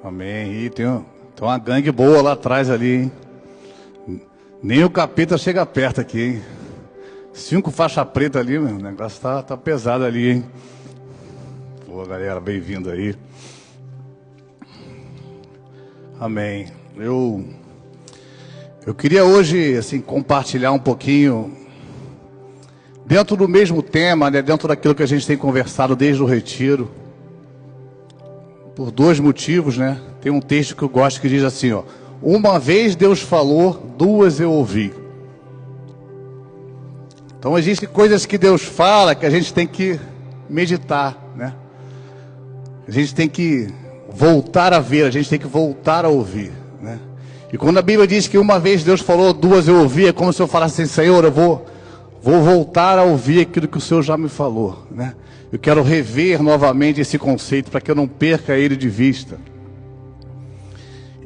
Amém. E tem uma gangue boa lá atrás ali, hein? Nem o capeta chega perto aqui, hein? 5 faixas pretas ali, meu. O negócio tá pesado ali, hein? Boa, galera, bem-vindo aí. Amém. Eu queria hoje, assim, compartilhar um pouquinho dentro do mesmo tema, né? Dentro daquilo que a gente tem conversado desde o retiro. Por 2 motivos, né? Tem um texto que eu gosto que diz assim, ó: uma vez Deus falou, 2 eu ouvi. Então existem coisas que Deus fala que a gente tem que meditar, né? A gente tem que voltar a ver, a gente tem que voltar a ouvir, né? E quando a Bíblia diz que uma vez Deus falou, 2 eu ouvi, é como se eu falasse assim: Senhor, eu vou voltar a ouvir aquilo que o Senhor já me falou, né? Eu quero rever novamente esse conceito para que eu não perca ele de vista.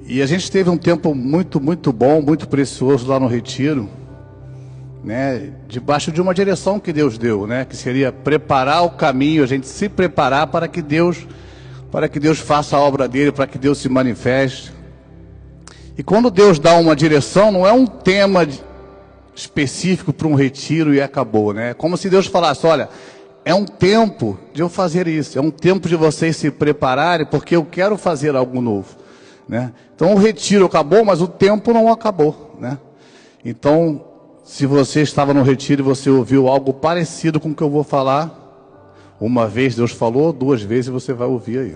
E a gente teve um tempo muito bom, muito precioso lá no retiro, né? Debaixo de uma direção que Deus deu, né? Que seria preparar o caminho, a gente se preparar para que Deus faça a obra dele, para que Deus se manifeste. E quando Deus dá uma direção, não é um tema específico para um retiro e acabou, né? É como se Deus falasse: olha, é um tempo de eu fazer isso, é um tempo de vocês se prepararem, porque eu quero fazer algo novo, né? Então o retiro acabou, mas o tempo não acabou, né? Então, se você estava no retiro e você ouviu algo parecido com o que eu vou falar, uma vez Deus falou, 2 vezes você vai ouvir aí.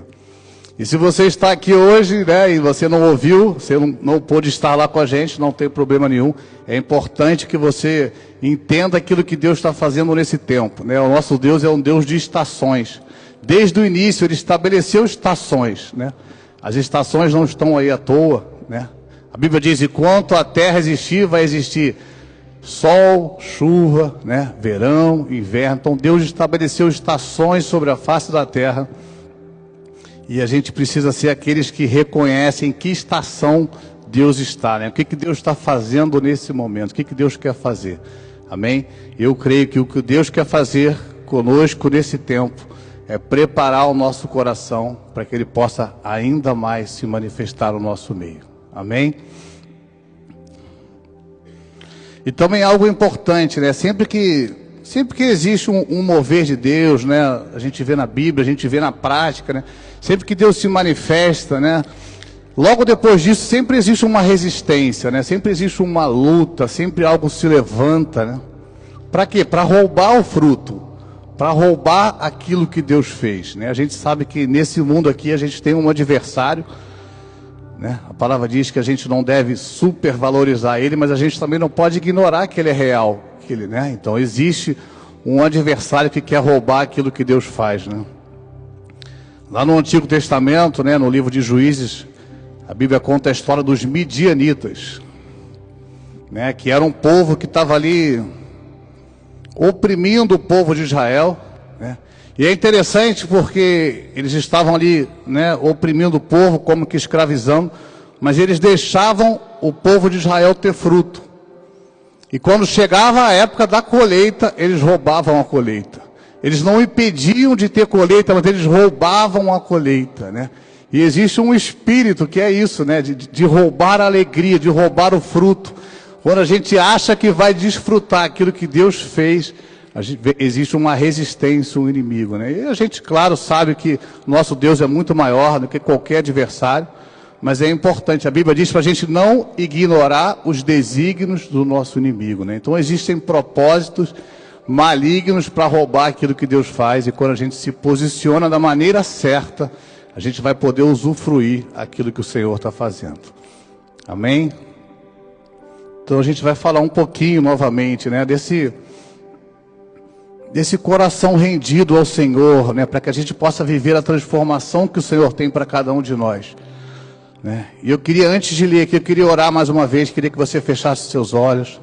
E se você está aqui hoje, né, e você não ouviu, você não pôde estar lá com a gente, não tem problema nenhum. É importante que você entenda aquilo que Deus está fazendo nesse tempo, né? O nosso Deus é um Deus de estações. Desde o início Ele estabeleceu estações, né? As estações não estão aí à toa, né? A Bíblia diz: enquanto a terra existir, vai existir sol, chuva, né? Verão, inverno. Então Deus estabeleceu estações sobre a face da terra. E a gente precisa ser aqueles que reconhecem em que estação Deus está, né? O que Deus está fazendo nesse momento, o que Deus quer fazer. Amém? Eu creio que o que Deus quer fazer conosco nesse tempo é preparar o nosso coração para que Ele possa ainda mais se manifestar no nosso meio. Amém? E também algo importante, né? Sempre que existe um mover de Deus, né? A gente vê na Bíblia, a gente vê na prática, né? Sempre que Deus se manifesta, né? Logo depois disso, sempre existe uma resistência, né? Sempre existe uma luta, sempre algo se levanta, né? Para quê? Para roubar o fruto, para roubar aquilo que Deus fez, né? A gente sabe que nesse mundo aqui a gente tem um adversário, né? A palavra diz que a gente não deve supervalorizar ele, mas a gente também não pode ignorar que ele é real, né? Então existe um adversário que quer roubar aquilo que Deus faz, né? Lá no Antigo Testamento, né, no livro de Juízes, a Bíblia conta a história dos midianitas, né, que era um povo que estava ali oprimindo o povo de Israel, né? E é interessante porque eles estavam ali, né, oprimindo o povo, como que escravizando, mas eles deixavam o povo de Israel ter fruto. E quando chegava a época da colheita, eles roubavam a colheita. Eles não impediam de ter colheita, mas eles roubavam a colheita, né? E existe um espírito que é isso, né? De roubar a alegria, de roubar o fruto. Quando a gente acha que vai desfrutar aquilo que Deus fez, existe uma resistência, um inimigo, né? E a gente, claro, sabe que nosso Deus é muito maior do que qualquer adversário, mas é importante. A Bíblia diz para a gente não ignorar os desígnios do nosso inimigo, né? Então existem propósitos malignos para roubar aquilo que Deus faz, e quando a gente se posiciona da maneira certa, a gente vai poder usufruir aquilo que o Senhor está fazendo. Amém? Então a gente vai falar um pouquinho novamente, né, desse coração rendido ao Senhor, né, para que a gente possa viver a transformação que o Senhor tem para cada um de nós, né? E eu queria, antes de ler aqui, eu queria orar mais uma vez, queria que você fechasse seus olhos.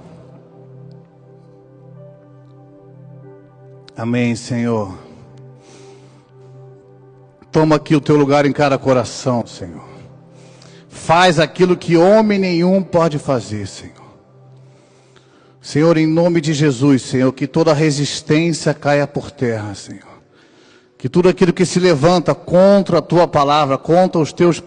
Amém, Senhor. Toma aqui o teu lugar em cada coração, Senhor. Faz aquilo que homem nenhum pode fazer, Senhor. Senhor, em nome de Jesus, Senhor, que toda resistência caia por terra, Senhor. Que tudo aquilo que se levanta contra a tua palavra, contra os teus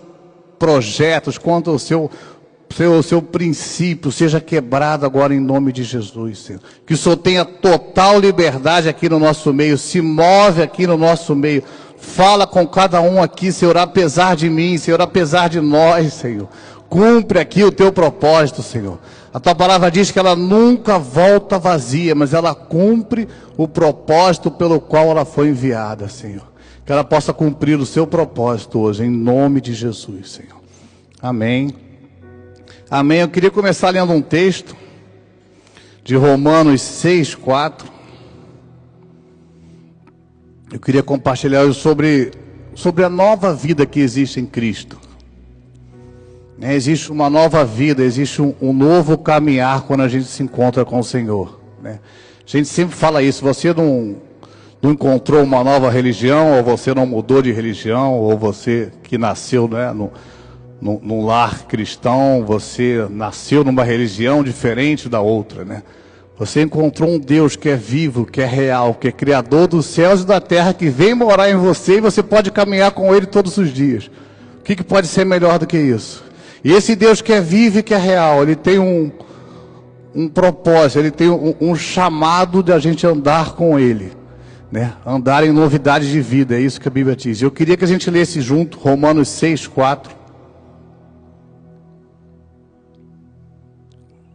projetos, contra o seu princípio, seja quebrado agora em nome de Jesus, Senhor. Que o Senhor tenha total liberdade aqui no nosso meio, se move aqui no nosso meio, fala com cada um aqui, Senhor, apesar de mim, Senhor, apesar de nós, Senhor. Cumpre aqui o teu propósito, Senhor. A tua palavra diz que ela nunca volta vazia, mas ela cumpre o propósito pelo qual ela foi enviada, Senhor. Que ela possa cumprir o seu propósito hoje, em nome de Jesus, Senhor. Amém. Amém. Eu queria começar lendo um texto de Romanos 6:4. Eu queria compartilhar hoje sobre a nova vida que existe em Cristo. Existe uma nova vida, existe um novo caminhar quando a gente se encontra com o Senhor. A gente sempre fala isso, você não encontrou uma nova religião, ou você não mudou de religião, ou você que nasceu num lar cristão, você nasceu numa religião diferente da outra, Você encontrou um Deus que é vivo, que é real, que é criador dos céus e da terra, que vem morar em você e você pode caminhar com Ele todos os dias. O que pode ser melhor do que isso? E esse Deus que é vivo e que é real, Ele tem um propósito, Ele tem um chamado de a gente andar com Ele, Andar em novidades de vida, é isso que a Bíblia diz. Eu queria que a gente lesse junto Romanos 6:4.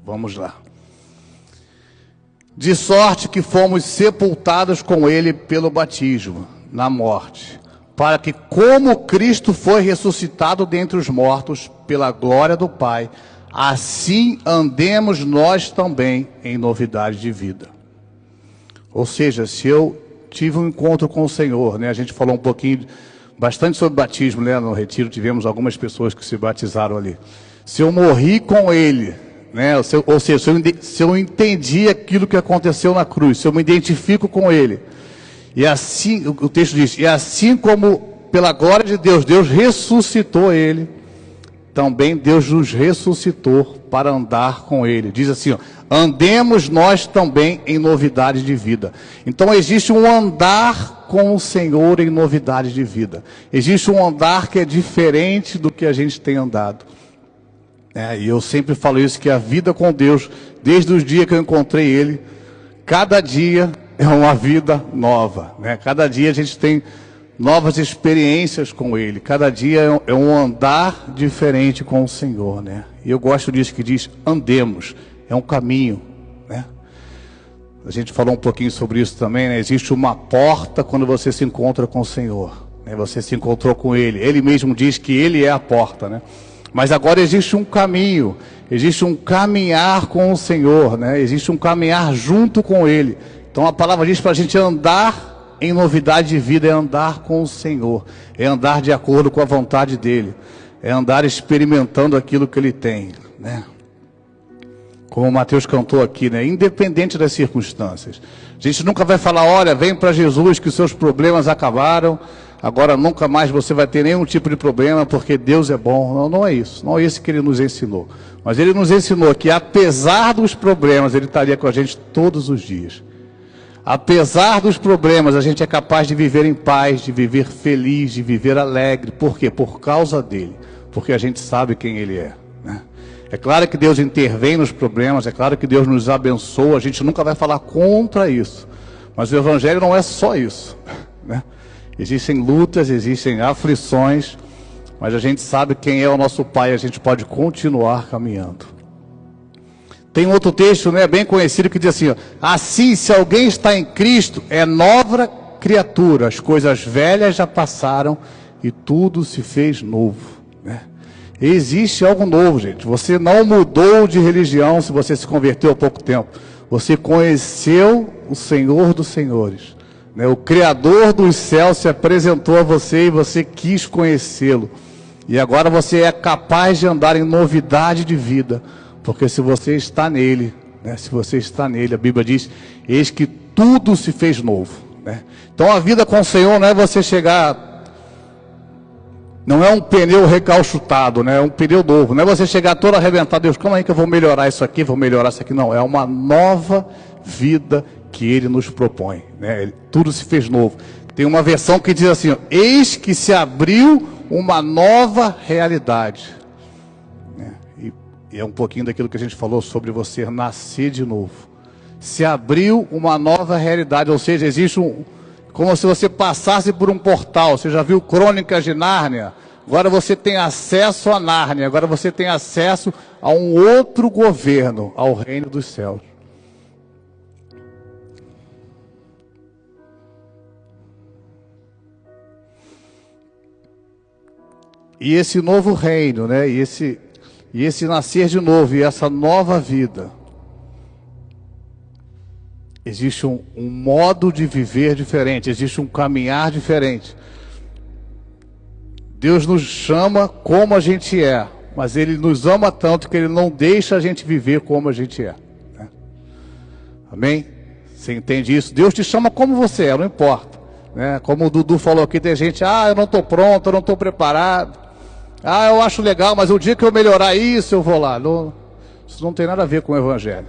Vamos lá. De sorte que fomos sepultados com Ele pelo batismo, na morte, para que, como Cristo foi ressuscitado dentre os mortos, pela glória do Pai, assim andemos nós também em novidade de vida. Ou seja, se eu tive um encontro com o Senhor, a gente falou bastante sobre batismo, no retiro tivemos algumas pessoas que se batizaram ali. Se eu morri com Ele, ou seja, se eu entendi aquilo que aconteceu na cruz, se eu me identifico com Ele, e assim, o texto diz, e assim como pela glória de Deus, Deus ressuscitou Ele, também Deus nos ressuscitou para andar com Ele. Diz assim, andemos nós também em novidade de vida. Então existe um andar com o Senhor em novidade de vida. Existe um andar que é diferente do que a gente tem andado. E eu sempre falo isso, que a vida com Deus, desde os dias que eu encontrei Ele, cada dia é uma vida nova, Cada dia a gente tem novas experiências com Ele, cada dia é um andar diferente com o Senhor, E eu gosto disso que diz, andemos, é um caminho, A gente falou um pouquinho sobre isso também, Existe uma porta quando você se encontra com o Senhor, Você se encontrou com Ele, Ele mesmo diz que Ele é a porta, Mas agora existe um caminho, existe um caminhar com o Senhor, Existe um caminhar junto com Ele. Então a palavra diz para a gente andar em novidade de vida, é andar com o Senhor, é andar de acordo com a vontade dEle, é andar experimentando aquilo que Ele tem, Como o Mateus cantou aqui, Independente das circunstâncias. A gente nunca vai falar, olha, vem para Jesus que os seus problemas acabaram, agora nunca mais você vai ter nenhum tipo de problema, porque Deus é bom. Não é isso, não é isso que Ele nos ensinou. Mas Ele nos ensinou que apesar dos problemas, Ele estaria com a gente todos os dias. Apesar dos problemas, a gente é capaz de viver em paz, de viver feliz, de viver alegre. Por quê? Por causa dEle, porque a gente sabe quem Ele é, É claro que Deus intervém nos problemas, é claro que Deus nos abençoa, a gente nunca vai falar contra isso. Mas o Evangelho não é só isso, Existem lutas, existem aflições, mas a gente sabe quem é o nosso Pai, a gente pode continuar caminhando. Tem um outro texto, bem conhecido, que diz assim, assim, se alguém está em Cristo, é nova criatura, as coisas velhas já passaram e tudo se fez novo, Existe algo novo, gente. Você não mudou de religião se você se converteu há pouco tempo. Você conheceu o Senhor dos Senhores, O Criador dos céus se apresentou a você e você quis conhecê-lo. E agora você é capaz de andar em novidade de vida, porque se você está nele, se você está nele, a Bíblia diz, eis que tudo se fez novo, Então a vida com o Senhor não é você chegar, não é um pneu recalchutado, É um pneu novo, não é você chegar todo arrebentado, Deus, calma aí que eu vou melhorar isso aqui, não, é uma nova vida que Ele nos propõe, Tudo se fez novo. Tem uma versão que diz assim, eis que se abriu uma nova realidade. E é um pouquinho daquilo que a gente falou sobre você nascer de novo. Se abriu uma nova realidade, ou seja, existe como se você passasse por um portal. Você já viu Crônicas de Nárnia? Agora você tem acesso a Nárnia, agora você tem acesso a um outro governo, ao reino dos céus. E esse novo reino, né? E esse nascer de novo, e essa nova vida, existe um modo de viver diferente, existe um caminhar diferente. Deus nos chama como a gente é, mas Ele nos ama tanto que Ele não deixa a gente viver como a gente é, né? Amém? Você entende isso? Deus te chama como você é, não importa, né? Como o Dudu falou aqui, tem gente, eu não estou pronto, eu não estou preparado. Eu acho legal, mas o dia que eu melhorar isso, eu vou lá. Não, isso não tem nada a ver com o Evangelho.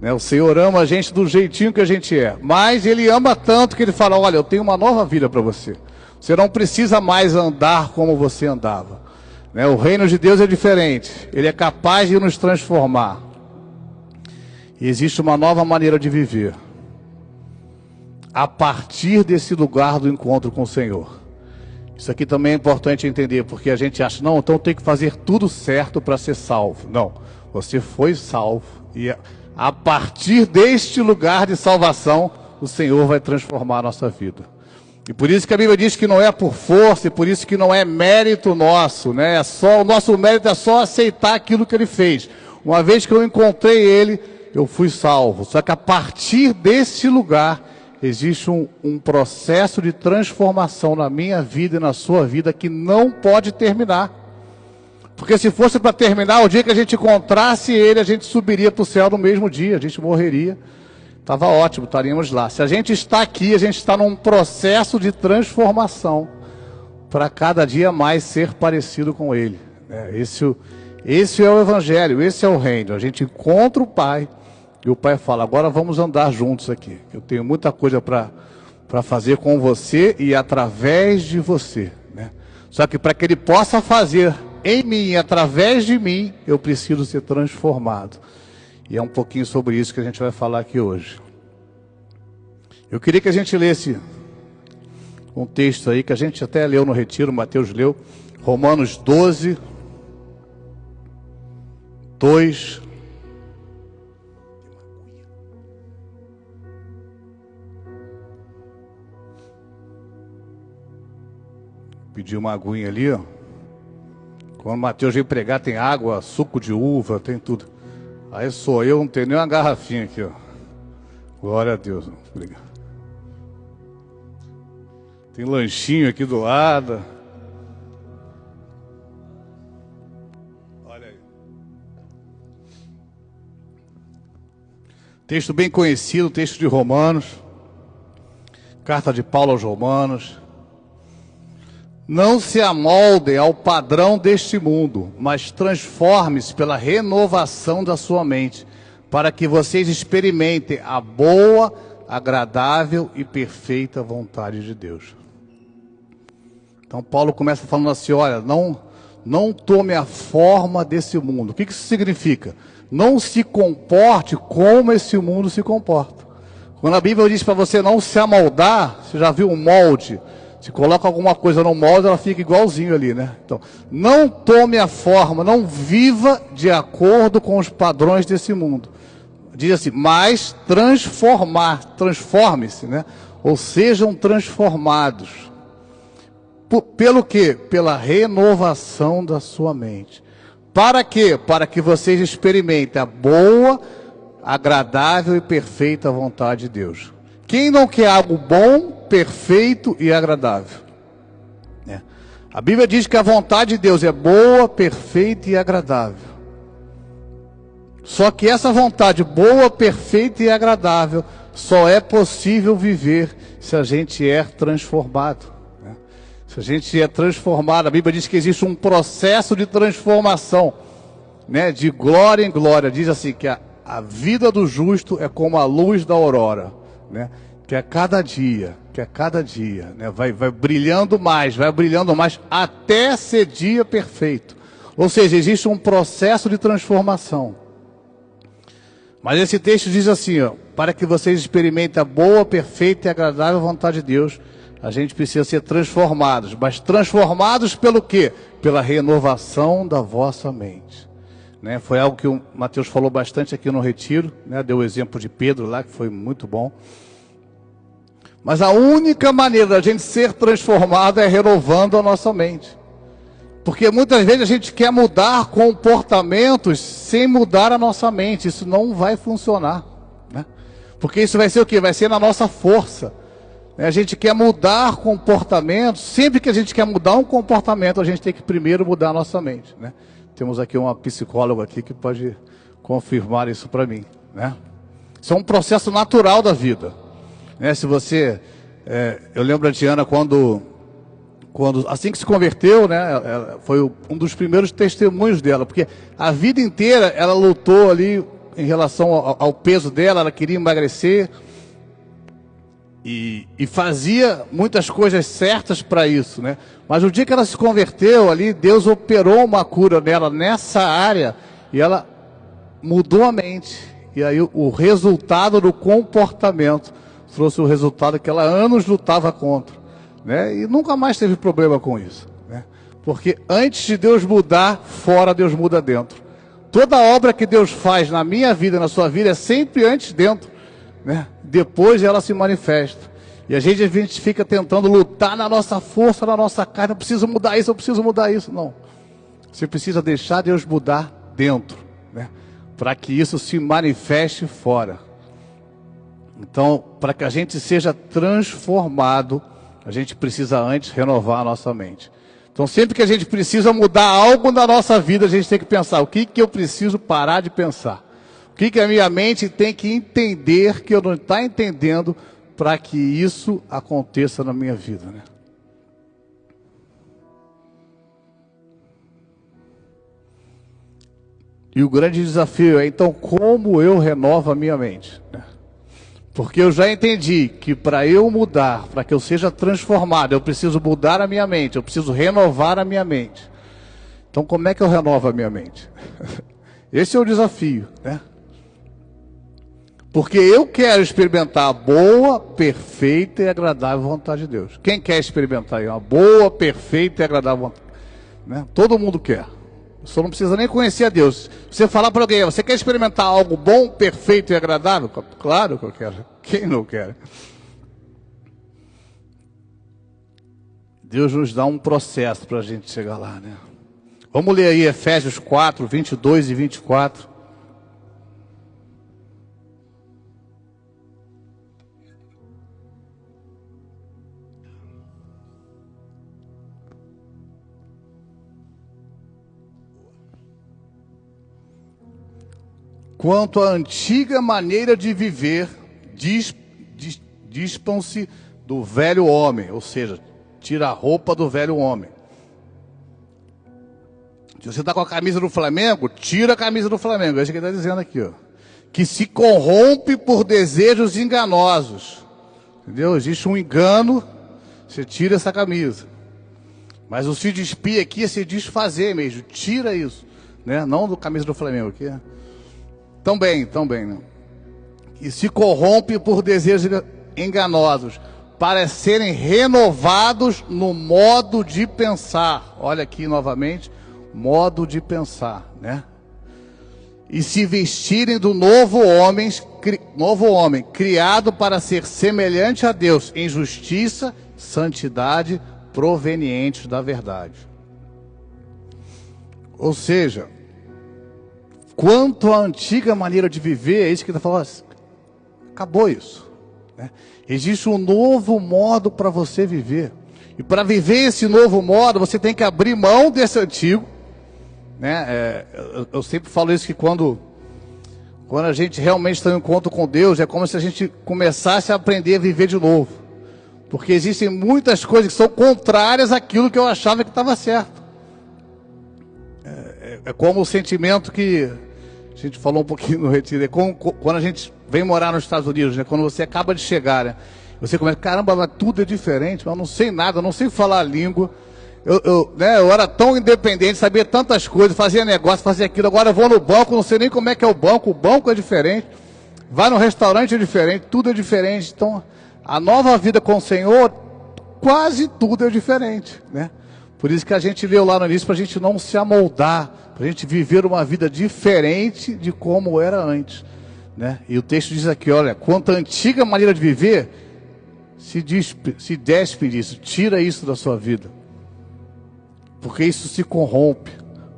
Né? O Senhor ama a gente do jeitinho que a gente é. Mas Ele ama tanto que Ele fala, olha, eu tenho uma nova vida para você. Você não precisa mais andar como você andava. Né? O reino de Deus é diferente. Ele é capaz de nos transformar. E existe uma nova maneira de viver. A partir desse lugar do encontro com o Senhor. Isso aqui também é importante entender, porque a gente acha, não, então tem que fazer tudo certo para ser salvo. Não, você foi salvo, e a partir deste lugar de salvação, o Senhor vai transformar a nossa vida. E por isso que a Bíblia diz que não é por força, e por isso que não é mérito nosso, né? O nosso mérito é só aceitar aquilo que Ele fez. Uma vez que eu encontrei Ele, eu fui salvo. Só que a partir desse lugar, existe um processo de transformação na minha vida e na sua vida que não pode terminar. Porque se fosse para terminar, o dia que a gente encontrasse Ele, a gente subiria para o céu no mesmo dia, a gente morreria. Estava ótimo, estaríamos lá. Se a gente está aqui, a gente está num processo de transformação para cada dia mais ser parecido com Ele. Esse é o Evangelho, esse é o reino. A gente encontra o Pai. E o Pai fala, agora vamos andar juntos aqui. Eu tenho muita coisa para fazer com você e através de você, né? Só que para que Ele possa fazer em mim e através de mim, eu preciso ser transformado. E é um pouquinho sobre isso que a gente vai falar aqui hoje. Eu queria que a gente lesse um texto aí, que a gente até leu no retiro, Mateus leu, Romanos 12, 2... Pedi uma aguinha ali, ó. Quando o Mateus vem pregar, tem água, suco de uva, tem tudo. Aí sou eu, não tenho nem uma garrafinha aqui, ó. Glória a Deus. Obrigado. Tem lanchinho aqui do lado. Olha aí. Texto bem conhecido, texto de Romanos. Carta de Paulo aos Romanos. Não se amoldem ao padrão deste mundo, mas transforme-se pela renovação da sua mente, para que vocês experimentem a boa, agradável e perfeita vontade de Deus. Então Paulo começa falando assim, olha, não tome a forma desse mundo. O que isso significa? Não se comporte como esse mundo se comporta. Quando a Bíblia diz para você não se amoldar, você já viu um molde? Se coloca alguma coisa no molde, ela fica igualzinho ali, né? Então, não tome a forma, não viva de acordo com os padrões desse mundo. Diz assim, mas transforme-se, né? Ou sejam transformados. Pelo quê? Pela renovação da sua mente. Para quê? Para que vocês experimentem a boa, agradável e perfeita vontade de Deus. Quem não quer algo bom, perfeito e agradável? A Bíblia diz que a vontade de Deus é boa, perfeita e agradável. Só que essa vontade boa, perfeita e agradável só é possível viver se a gente é transformado. Se a gente é transformado, a Bíblia diz que existe um processo de transformação, de glória em glória. Diz assim que a vida do justo é como a luz da aurora, que a cada dia que a cada dia, né, vai brilhando mais, até ser dia perfeito. Ou seja, existe um processo de transformação. Mas esse texto diz assim, ó, para que vocês experimentem a boa, perfeita e agradável vontade de Deus, a gente precisa ser transformados. Mas transformados pelo quê? Pela renovação da vossa mente. Né? Foi algo que o Mateus falou bastante aqui no retiro, né? Deu o exemplo de Pedro lá, que foi muito bom. Mas a única maneira da gente ser transformado é renovando a nossa mente. Porque muitas vezes a gente quer mudar comportamentos sem mudar a nossa mente. Isso não vai funcionar, né? Porque isso vai ser o quê? Vai ser na nossa força. A gente quer mudar comportamentos. Sempre que a gente quer mudar um comportamento, a gente tem que primeiro mudar a nossa mente, né? Temos aqui uma psicóloga aqui que pode confirmar isso para mim, né? Isso é um processo natural da vida, né? Se você... eu lembro da Diana quando assim que se converteu, né, foi um dos primeiros testemunhos dela, porque a vida inteira ela lutou ali em relação ao peso dela, ela queria emagrecer e fazia muitas coisas certas para isso, né? Mas o dia que ela se converteu ali, Deus operou uma cura nela nessa área e ela mudou a mente. E aí o resultado do comportamento trouxe o resultado que ela há anos lutava contra, né? E nunca mais teve problema com isso, né? Porque antes de Deus mudar fora, Deus muda dentro. Toda obra que Deus faz na minha vida, na sua vida, é sempre antes dentro, né? Depois ela se manifesta. E a gente fica tentando lutar na nossa força, na nossa carne. Eu preciso mudar isso, eu preciso mudar isso. Não. Você precisa deixar Deus mudar dentro, né? Para que isso se manifeste fora. Então, para que a gente seja transformado, a gente precisa antes renovar a nossa mente. Então, sempre que a gente precisa mudar algo na nossa vida, a gente tem que pensar, o que eu preciso parar de pensar? O que a minha mente tem que entender que eu não estou entendendo para que isso aconteça na minha vida, né? E o grande desafio é, então, como eu renovo a minha mente, né? Porque eu já entendi que para eu mudar, para que eu seja transformado, eu preciso mudar a minha mente, eu preciso renovar a minha mente. Então, como é que eu renovo a minha mente? Esse é o desafio, né? Porque eu quero experimentar a boa, perfeita e agradável vontade de Deus. Quem quer experimentar aí uma boa, perfeita e agradável vontade? Né? Todo mundo quer. Só não precisa nem conhecer a Deus. Você falar para alguém, você quer experimentar algo bom, perfeito e agradável? Claro que eu quero. Quem não quer? Deus nos dá um processo para a gente chegar lá, né? Vamos ler aí Efésios 4, 22 e 24. Quanto à antiga maneira de viver, dispam-se do velho homem, ou seja, tira a roupa do velho homem. Se você está com a camisa do Flamengo, tira a camisa do Flamengo. É isso que ele está dizendo aqui, ó. Que se corrompe por desejos enganosos. Entendeu? Existe um engano, você tira essa camisa. Mas o se despir aqui é se desfazer mesmo. Tira isso, né? Não do camisa do Flamengo aqui, né? Também, né? Que se corrompe por desejos enganosos, para serem renovados no modo de pensar. Olha aqui novamente, modo de pensar, né? E se vestirem do novo homem, criado para ser semelhante a Deus, em justiça, santidade, provenientes da verdade. Ou seja, quanto à antiga maneira de viver, é isso que ele está falando, acabou isso, né? Existe um novo modo para você viver. E para viver esse novo modo, você tem que abrir mão desse antigo, né? Eu sempre falo isso, que quando a gente realmente está em encontro com Deus, é como se a gente começasse a aprender a viver de novo. Porque existem muitas coisas que são contrárias àquilo que eu achava que estava certo. É como o sentimento que a gente falou um pouquinho no retiro, é como quando a gente vem morar nos Estados Unidos, né? Quando você acaba de chegar, né? Você começa, caramba, mas tudo é diferente, mas eu não sei nada, eu não sei falar a língua. Eu era tão independente, sabia tantas coisas, fazia negócio, fazia aquilo. Agora eu vou no banco, não sei nem como é que é o banco é diferente. Vai no restaurante é diferente, tudo é diferente. Então, a nova vida com o Senhor, quase tudo é diferente, né? Por isso que a gente leu lá no início, para a gente não se amoldar, para a gente viver uma vida diferente de como era antes, né? E o texto diz aqui, olha, quanto à antiga maneira de viver, se despe disso, tira isso da sua vida. Porque isso se corrompe,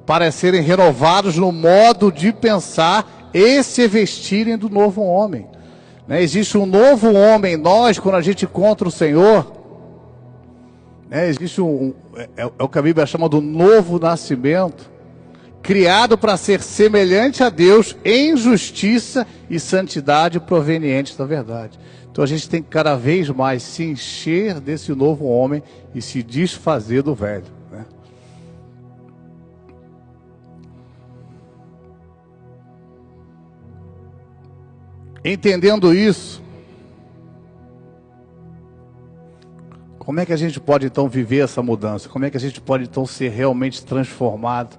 para serem renovados no modo de pensar e se vestirem do novo homem, né? Existe um novo homem em nós, quando a gente encontra o Senhor, né? Existe o que a Bíblia chama do novo nascimento, criado para ser semelhante a Deus em justiça e santidade provenientes da verdade. Então a gente tem que cada vez mais se encher desse novo homem e se desfazer do velho, né? Entendendo isso, como é que a gente pode então viver essa mudança? Como é que a gente pode então ser realmente transformado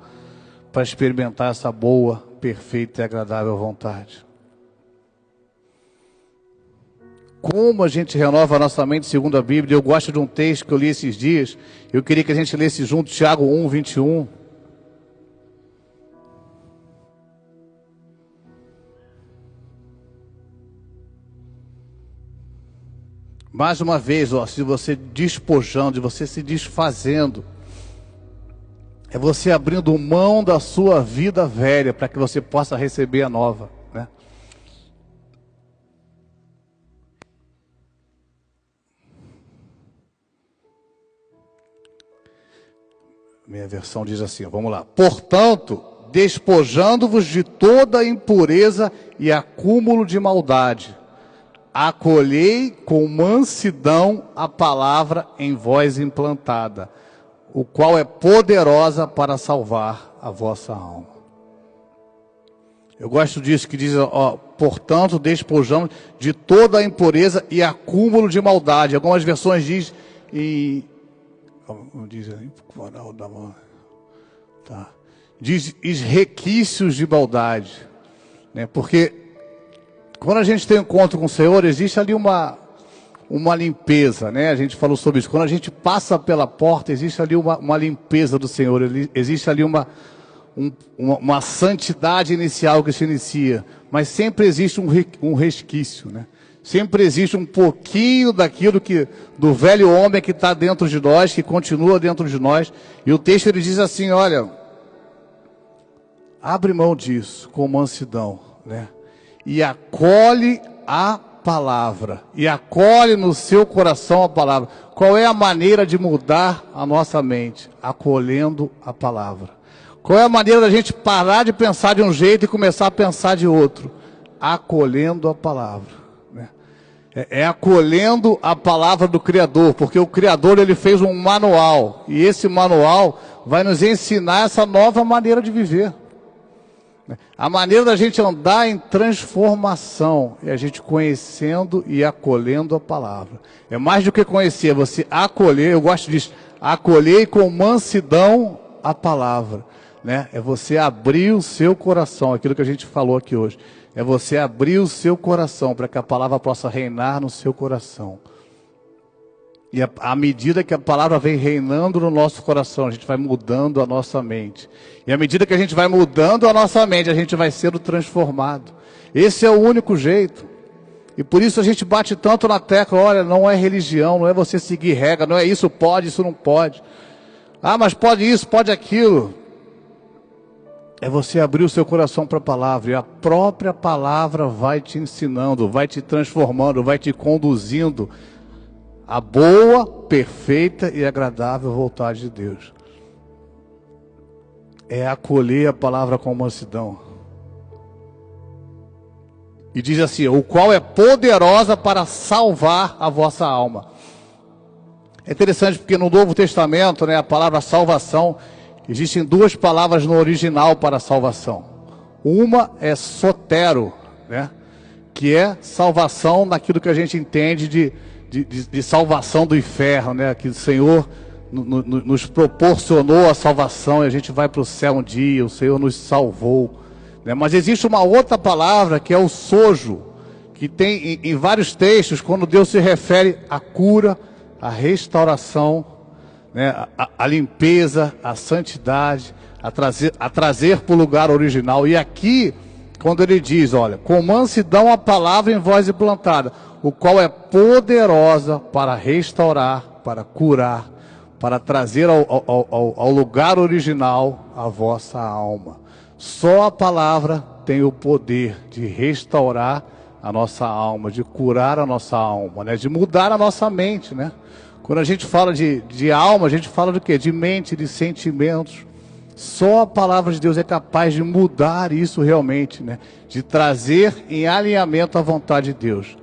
para experimentar essa boa, perfeita e agradável vontade? Como a gente renova a nossa mente segundo a Bíblia? Eu gosto de um texto que eu li esses dias, eu queria que a gente lesse junto, Tiago 1, 21. Mais uma vez, ó, se você despojando, você se desfazendo, é você abrindo mão da sua vida velha para que você possa receber a nova, né? Minha versão diz assim, vamos lá. Portanto, despojando-vos de toda impureza e acúmulo de maldade, acolhei com mansidão a palavra em vós implantada, o qual é poderosa para salvar a vossa alma. Eu gosto disso que diz, ó, portanto, despojamos de toda a impureza e acúmulo de maldade. Algumas versões diz diz requisitos de maldade, né? Porque quando a gente tem um encontro com o Senhor, existe ali uma limpeza, né? A gente falou sobre isso. Quando a gente passa pela porta, existe ali uma limpeza do Senhor. Existe ali uma santidade inicial que se inicia. Mas sempre existe um resquício, né? Sempre existe um pouquinho daquilo do velho homem que está dentro de nós, que continua dentro de nós. E o texto ele diz assim, olha, abre mão disso com mansidão, né? E acolhe a palavra, e acolhe no seu coração a palavra. Qual é a maneira de mudar a nossa mente? Acolhendo a palavra. Qual é a maneira da gente parar de pensar de um jeito e começar a pensar de outro? Acolhendo a palavra, né? É acolhendo a palavra do Criador, porque o Criador ele fez um manual, e esse manual vai nos ensinar essa nova maneira de viver. A maneira da gente andar em transformação é a gente conhecendo e acolhendo a palavra. É mais do que conhecer, é você acolher, eu gosto disso, acolher com mansidão a palavra, né? É você abrir o seu coração, aquilo que a gente falou aqui hoje. É você abrir o seu coração para que a palavra possa reinar no seu coração. E à medida que a palavra vem reinando no nosso coração, a gente vai mudando a nossa mente. E à medida que a gente vai mudando a nossa mente, a gente vai sendo transformado. Esse é o único jeito. E por isso a gente bate tanto na tecla, olha, não é religião, não é você seguir regra, não é isso pode, isso não pode. Ah, mas pode isso, pode aquilo. É você abrir o seu coração para a palavra, e a própria palavra vai te ensinando, vai te transformando, vai te conduzindo a boa, perfeita e agradável vontade de Deus. É acolher a palavra com mansidão. E diz assim, o qual é poderosa para salvar a vossa alma. É interessante porque no Novo Testamento, né, a palavra salvação, existem duas palavras no original para salvação. Uma é sotero, né, que é salvação naquilo que a gente entende de salvação do inferno, né? Que o Senhor nos proporcionou a salvação e a gente vai para o céu um dia, o Senhor nos salvou, né? Mas existe uma outra palavra que é o sojo, que tem em vários textos, quando Deus se refere à cura, à restauração, né? A limpeza, a santidade, a trazer para o lugar original. E aqui, quando ele diz, olha, com mansidão a palavra em voz implantada, o qual é poderosa para restaurar, para curar, para trazer ao lugar original a vossa alma. Só a palavra tem o poder de restaurar a nossa alma, de curar a nossa alma, né? De mudar a nossa mente, né? Quando a gente fala de alma, a gente fala do quê? De mente, de sentimentos. Só a palavra de Deus é capaz de mudar isso realmente, né? De trazer em alinhamento à vontade de Deus.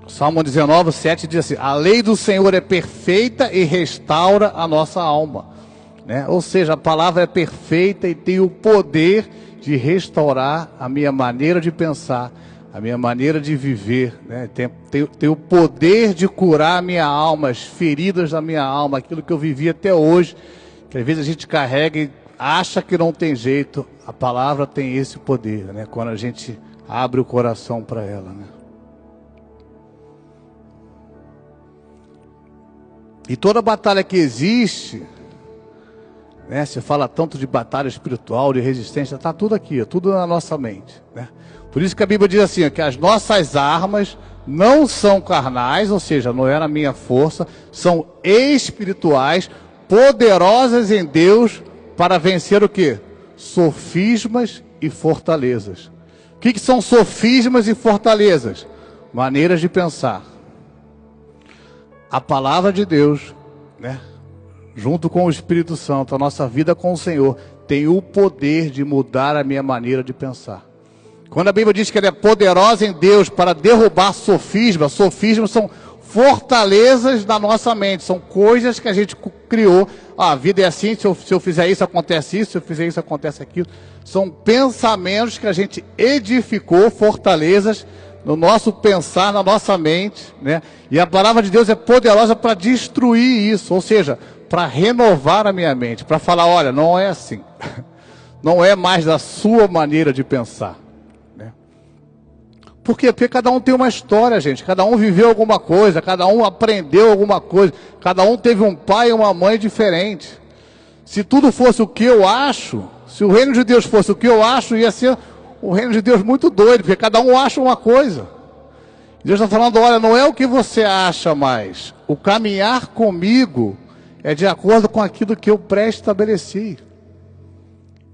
Salmo 19, 7 diz assim: a lei do Senhor é perfeita e restaura a nossa alma, né? Ou seja, a palavra é perfeita e tem o poder de restaurar a minha maneira de pensar, a minha maneira de viver, né? Tem o poder de curar a minha alma, as feridas da minha alma, aquilo que eu vivi até hoje, que às vezes a gente carrega e acha que não tem jeito. A palavra tem esse poder, né? Quando a gente abre o coração para ela, né? E toda batalha que existe, né? Se fala tanto de batalha espiritual, de resistência, está tudo aqui, tudo na nossa mente, né? Por isso que a Bíblia diz assim, que as nossas armas não são carnais, ou seja, não é na minha força, são espirituais, poderosas em Deus para vencer o quê? Sofismas e fortalezas. O que são sofismas e fortalezas? Maneiras de pensar. A palavra de Deus, né, junto com o Espírito Santo, a nossa vida com o Senhor, tem o poder de mudar a minha maneira de pensar. Quando a Bíblia diz que ela é poderosa em Deus para derrubar sofismas, sofismas são fortalezas da nossa mente, são coisas que a gente criou. Ah, a vida é assim, se eu fizer isso acontece isso, se eu fizer isso acontece aquilo. São pensamentos que a gente edificou, fortalezas no nosso pensar, na nossa mente, né? E a palavra de Deus é poderosa para destruir isso, ou seja, para renovar a minha mente, para falar, olha, não é assim, não é mais da sua maneira de pensar, né? Por quê? Porque cada um tem uma história, gente, cada um viveu alguma coisa, cada um aprendeu alguma coisa, cada um teve um pai e uma mãe diferente. Se tudo fosse o que eu acho, se o reino de Deus fosse o que eu acho, ia ser o reino de Deus muito doido, porque cada um acha uma coisa. Deus está falando, olha, não é o que você acha mais. O caminhar comigo é de acordo com aquilo que eu pré-estabeleci.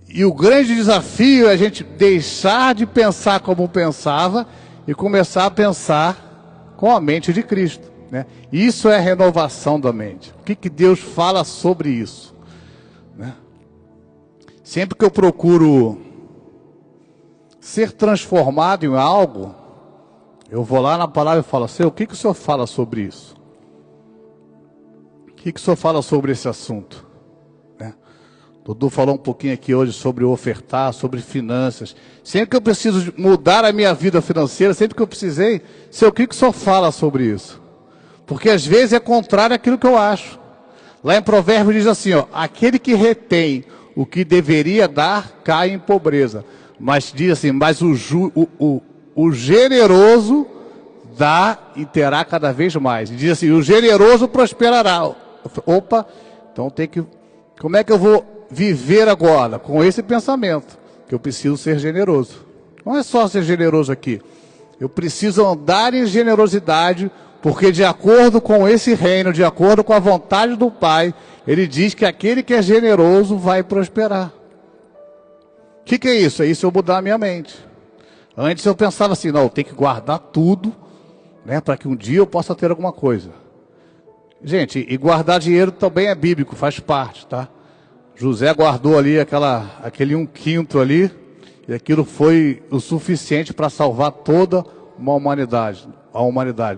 E o grande desafio é a gente deixar de pensar como pensava e começar a pensar com a mente de Cristo, né? Isso é renovação da mente. O que Deus fala sobre isso, né? Sempre que eu procuro ser transformado em algo, eu vou lá na palavra e falo, Senhor, o que o Senhor fala sobre isso? O que o Senhor fala sobre esse assunto? Né? Dudu falou um pouquinho aqui hoje sobre ofertar, sobre finanças. Sempre que eu preciso mudar a minha vida financeira, sempre que eu precisei, Senhor, o que o Senhor fala sobre isso? Porque às vezes é contrário àquilo que eu acho. Lá em Provérbios diz assim, ó, aquele que retém o que deveria dar, cai em pobreza. Mas diz assim, mas o generoso dá e terá cada vez mais. E diz assim, o generoso prosperará. Opa, então como é que eu vou viver agora? Com esse pensamento, que eu preciso ser generoso. Não é só ser generoso aqui. Eu preciso andar em generosidade, porque de acordo com esse reino, de acordo com a vontade do Pai, Ele diz que aquele que é generoso vai prosperar. O que é isso? É isso eu mudar a minha mente. Antes eu pensava assim, não, eu tenho que guardar tudo, né, para que um dia eu possa ter alguma coisa. Gente, e guardar dinheiro também é bíblico, faz parte, tá? José guardou ali aquele 1/5 ali, e aquilo foi o suficiente para salvar toda a humanidade.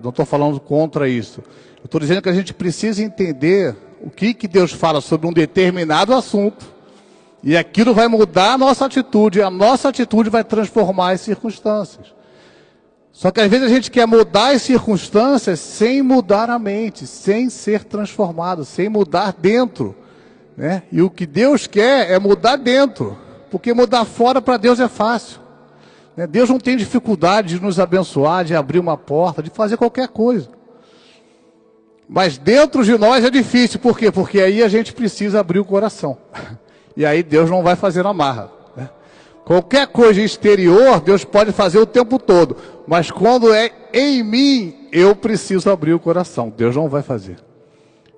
Não estou falando contra isso. Eu estou dizendo que a gente precisa entender o que Deus fala sobre um determinado assunto, e aquilo vai mudar a nossa atitude vai transformar as circunstâncias. Só que às vezes a gente quer mudar as circunstâncias sem mudar a mente, sem ser transformado, sem mudar dentro, né? E o que Deus quer é mudar dentro, porque mudar fora para Deus é fácil, né? Deus não tem dificuldade de nos abençoar, de abrir uma porta, de fazer qualquer coisa. Mas dentro de nós é difícil, por quê? Porque aí a gente precisa abrir o coração. E aí Deus não vai fazer na marra, né? Qualquer coisa exterior, Deus pode fazer o tempo todo. Mas quando é em mim, eu preciso abrir o coração. Deus não vai fazer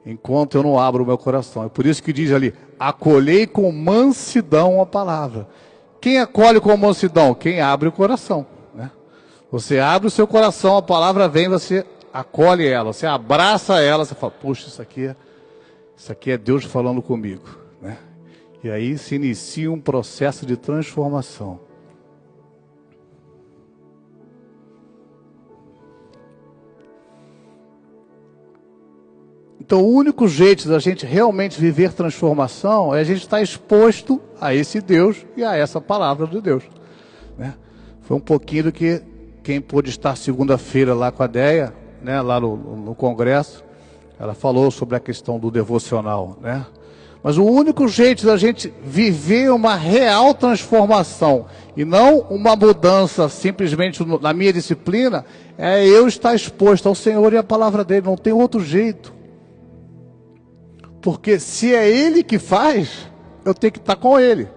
enquanto eu não abro o meu coração. É por isso que diz ali, acolhei com mansidão a palavra. Quem acolhe com mansidão? Quem abre o coração, né? Você abre o seu coração, a palavra vem, você acolhe ela, você abraça ela, você fala, puxa, isso aqui é Deus falando comigo, né? E aí se inicia um processo de transformação. Então o único jeito da gente realmente viver transformação é a gente estar exposto a esse Deus e a essa palavra de Deus, né? Foi um pouquinho do que quem pôde estar segunda-feira lá com a Deia, né, lá no congresso, ela falou sobre a questão do devocional, né? Mas o único jeito da gente viver uma real transformação e não uma mudança simplesmente na minha disciplina, é eu estar exposto ao Senhor e à palavra dele, não tem outro jeito. Porque se é ele que faz, eu tenho que estar com ele,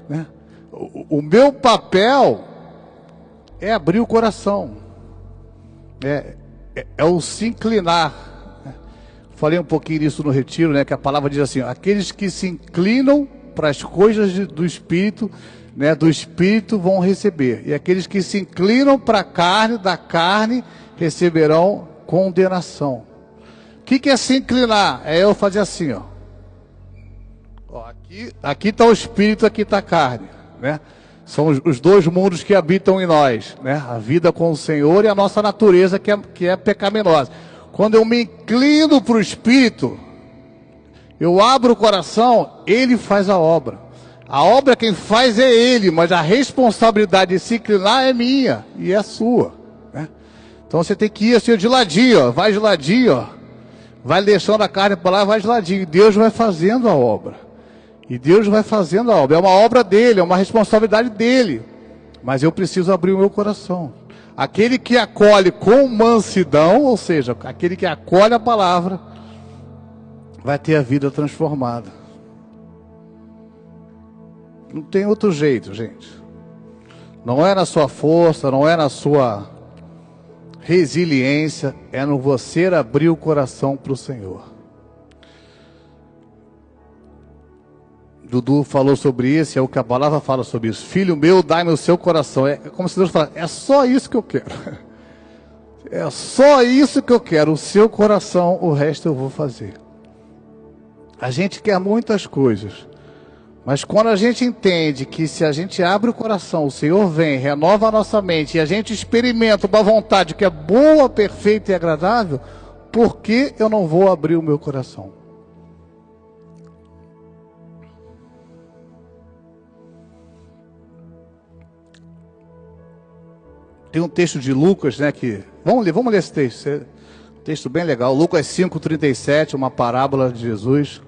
né? O meu papel é abrir o coração, é o se inclinar. Falei um pouquinho disso no retiro, né? Que a palavra diz assim: aqueles que se inclinam para as coisas do Espírito, né? Do Espírito vão receber. E aqueles que se inclinam para a carne, da carne, receberão condenação. O que é se inclinar? É eu fazer assim, ó. Aqui está o Espírito, aqui está a carne, né? São os dois mundos que habitam em nós, né? A vida com o Senhor e a nossa natureza que é pecaminosa. Quando eu me inclino para o Espírito, eu abro o coração, Ele faz a obra. A obra quem faz é Ele, mas a responsabilidade de se inclinar é minha e é sua, né? Então você tem que ir assim de ladinho, ó, vai de ladinho, ó, vai deixando a carne para lá, vai de ladinho. E Deus vai fazendo a obra. E Deus vai fazendo a obra. É uma obra dele, é uma responsabilidade dele. Mas eu preciso abrir o meu coração. Aquele que acolhe com mansidão, ou seja, aquele que acolhe a palavra, vai ter a vida transformada. Não tem outro jeito, gente. Não é na sua força, não é na sua resiliência, é no você abrir o coração para o Senhor. Dudu falou sobre isso, é o que a palavra fala sobre isso. Filho meu, dai-me o seu coração. É como se Deus falasse, é só isso que eu quero. É só isso que eu quero, o seu coração, o resto eu vou fazer. A gente quer muitas coisas, mas quando a gente entende que se a gente abre o coração, o Senhor vem, renova a nossa mente, e a gente experimenta uma vontade que é boa, perfeita e agradável, por que eu não vou abrir o meu coração? Tem um texto de Lucas, né, que... Vamos ler esse texto. Um texto bem legal. Lucas 5:37, uma parábola de Jesus.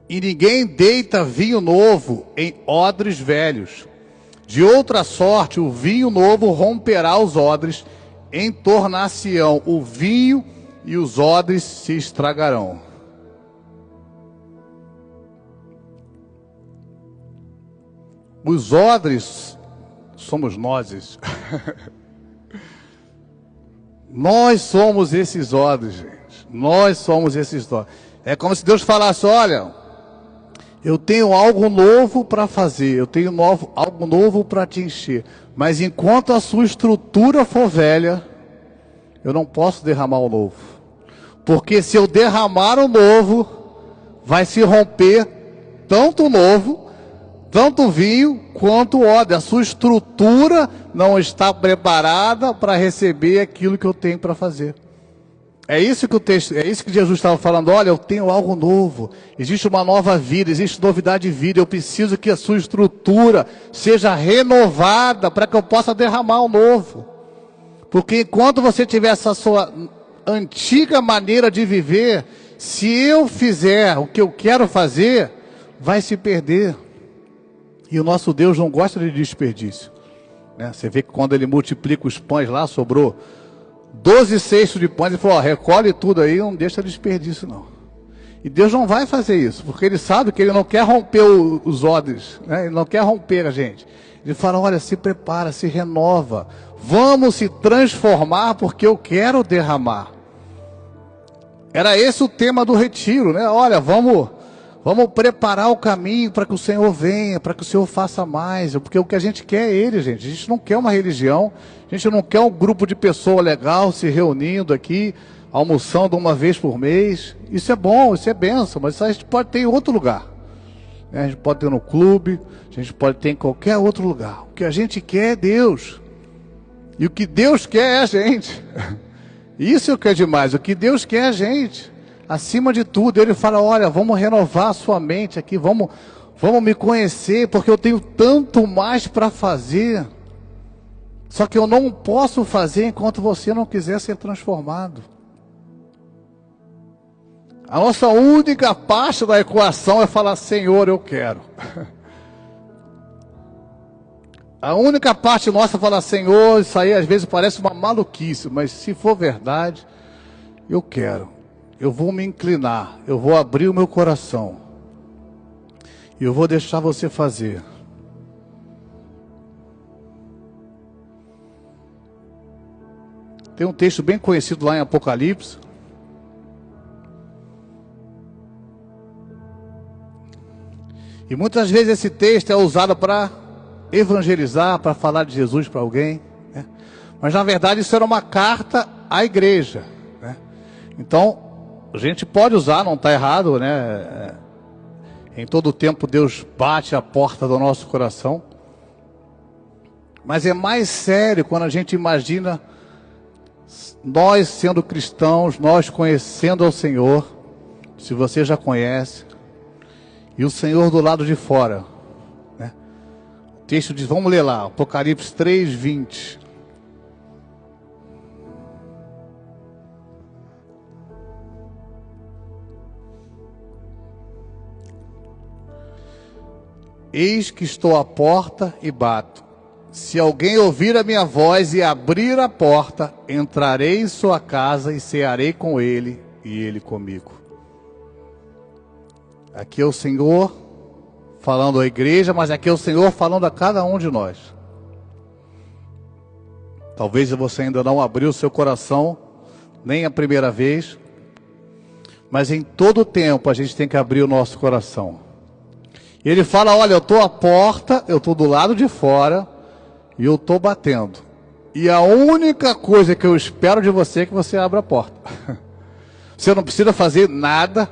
E ninguém deita vinho novo em odres velhos. De outra sorte, o vinho novo romperá os odres, entornar-se-ão o vinho e os odres se estragarão. Os odres somos nós. Nós somos esses odres, gente. Nós somos esses odres. É como se Deus falasse, olha, eu tenho algo novo para fazer, eu tenho algo novo para te encher. Mas enquanto a sua estrutura for velha, eu não posso derramar o novo. Porque se eu derramar o novo, vai se romper tanto o novo, tanto o vinho, quanto o odre. A sua estrutura não está preparada para receber aquilo que eu tenho para fazer. É isso que o texto, é isso que Jesus estava falando. Olha, eu tenho algo novo. Existe uma nova vida, existe novidade de vida. Eu preciso que a sua estrutura seja renovada para que eu possa derramar o novo. Porque enquanto você tiver essa sua antiga maneira de viver, se eu fizer o que eu quero fazer, vai se perder. E o nosso Deus não gosta de desperdício, né? Você vê que quando ele multiplica os pães lá, sobrou 12 cestos de pães, ele falou, ó, recolhe tudo aí, não deixa desperdício não. E Deus não vai fazer isso, porque ele sabe que ele não quer romper os odres, né? Ele não quer romper a gente. Ele fala, olha, se prepara, se renova, vamos se transformar, porque eu quero derramar. Era esse o tema do retiro, né? Olha, vamos preparar o caminho para que o Senhor venha, para que o Senhor faça mais, porque o que a gente quer é Ele, gente. A gente não quer uma religião, a gente não quer um grupo de pessoas legal se reunindo aqui, almoçando uma vez por mês. Isso é bom, isso é bênção, mas isso a gente pode ter em outro lugar, né? A gente pode ter no clube, a gente pode ter em qualquer outro lugar. O que a gente quer é Deus, e o que Deus quer é a gente. Isso é o que é demais, o que Deus quer é a gente. Acima de tudo, ele fala, olha, vamos renovar a sua mente aqui, vamos me conhecer, porque eu tenho tanto mais para fazer. Só que eu não posso fazer enquanto você não quiser ser transformado. A nossa única parte da equação é falar, Senhor, eu quero. A única parte nossa é falar, Senhor, isso aí às vezes parece uma maluquice, mas se for verdade, eu quero. Eu vou me inclinar, eu vou abrir o meu coração. E eu vou deixar você fazer. Tem um texto bem conhecido lá em Apocalipse. E muitas vezes esse texto é usado para evangelizar, para falar de Jesus para alguém, né? Mas na verdade isso era uma carta à igreja, né? Então, a gente pode usar, não está errado, né? Em todo tempo Deus bate a porta do nosso coração. Mas é mais sério quando a gente imagina nós sendo cristãos, nós conhecendo ao Senhor, se você já conhece, e o Senhor do lado de fora, né? O texto diz, vamos ler lá, Apocalipse 3:20. Eis que estou à porta e bato. Se alguém ouvir a minha voz e abrir a porta, entrarei em sua casa e cearei com ele e ele comigo. Aqui é o Senhor falando à igreja, mas aqui é o Senhor falando a cada um de nós. Talvez você ainda não abriu o seu coração, nem a primeira vez, mas em todo tempo a gente tem que abrir o nosso coração. E ele fala, olha, eu estou à porta, eu estou do lado de fora, e eu estou batendo. E a única coisa que eu espero de você é que você abra a porta. Você não precisa fazer nada,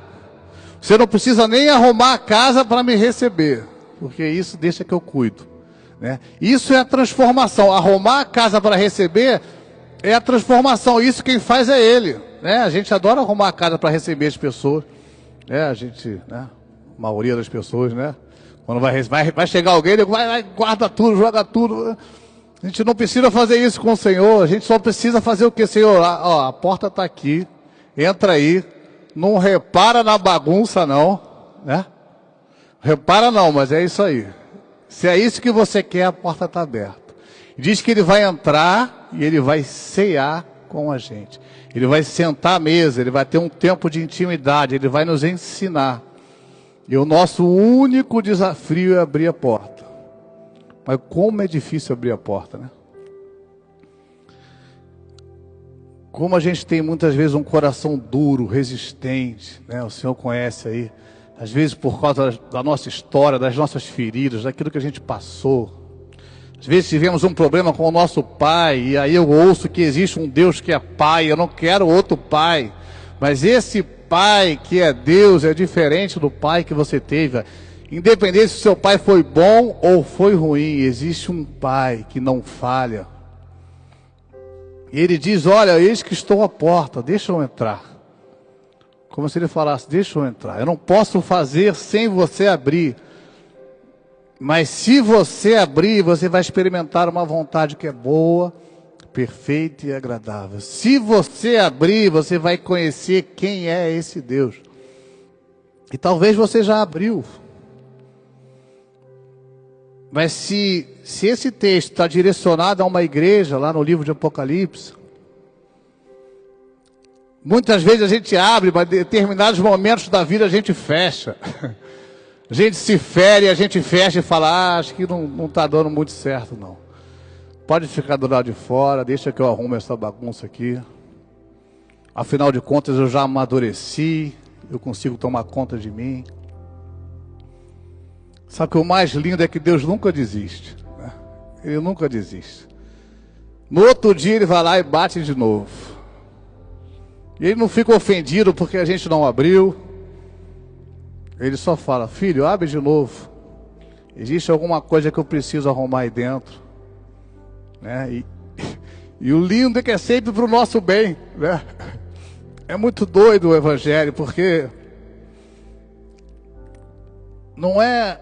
você não precisa nem arrumar a casa para me receber, porque isso deixa que eu cuido, né? Isso é a transformação. Arrumar a casa para receber é a transformação. Isso quem faz é Ele, né? A gente adora arrumar a casa para receber as pessoas, né? A gente, né? A maioria das pessoas, né? Quando vai chegar alguém, ele vai, guarda tudo, joga tudo. A gente não precisa fazer isso com o Senhor. A gente só precisa fazer o que, Senhor? Ó, a porta está aqui, entra aí. Não repara na bagunça não, né? Repara não, mas é isso aí. Se é isso que você quer, a porta está aberta. Diz que ele vai entrar e ele vai cear com a gente. Ele vai sentar à mesa, ele vai ter um tempo de intimidade, ele vai nos ensinar. E o nosso único desafio é abrir a porta. Mas como é difícil abrir a porta, né? Como a gente tem muitas vezes um coração duro, resistente, né? O Senhor conhece aí. Às vezes por causa da nossa história, das nossas feridas, daquilo que a gente passou. Às vezes tivemos um problema com o nosso pai, e aí eu ouço que existe um Deus que é pai, eu não quero outro pai. Mas esse pai que é Deus é diferente do pai que você teve. Independente se o seu pai foi bom ou foi ruim, existe um pai que não falha. E ele diz, olha, eis que estou à porta, deixa eu entrar. Como se ele falasse, deixa eu entrar. Eu não posso fazer sem você abrir. Mas se você abrir, você vai experimentar uma vontade que é boa, perfeita e agradável. Se você abrir, você vai conhecer quem é esse Deus. E talvez você já abriu. Mas se esse texto está direcionado a uma igreja, lá no livro de Apocalipse, muitas vezes a gente abre, mas em determinados momentos da vida a gente fecha. A gente se fere, a gente fecha e fala, acho que não está dando muito certo não. Pode ficar do lado de fora, deixa que eu arrumo essa bagunça aqui. Afinal de contas eu já amadureci, eu consigo tomar conta de mim. Sabe que o mais lindo é que Deus nunca desiste, né? Ele nunca desiste. No outro dia ele vai lá e bate de novo. E ele não fica ofendido porque a gente não abriu. Ele só fala, filho, abre de novo. Existe alguma coisa que eu preciso arrumar aí dentro, né? E o lindo é que é sempre para o nosso bem, né? É muito doido o Evangelho, porque não é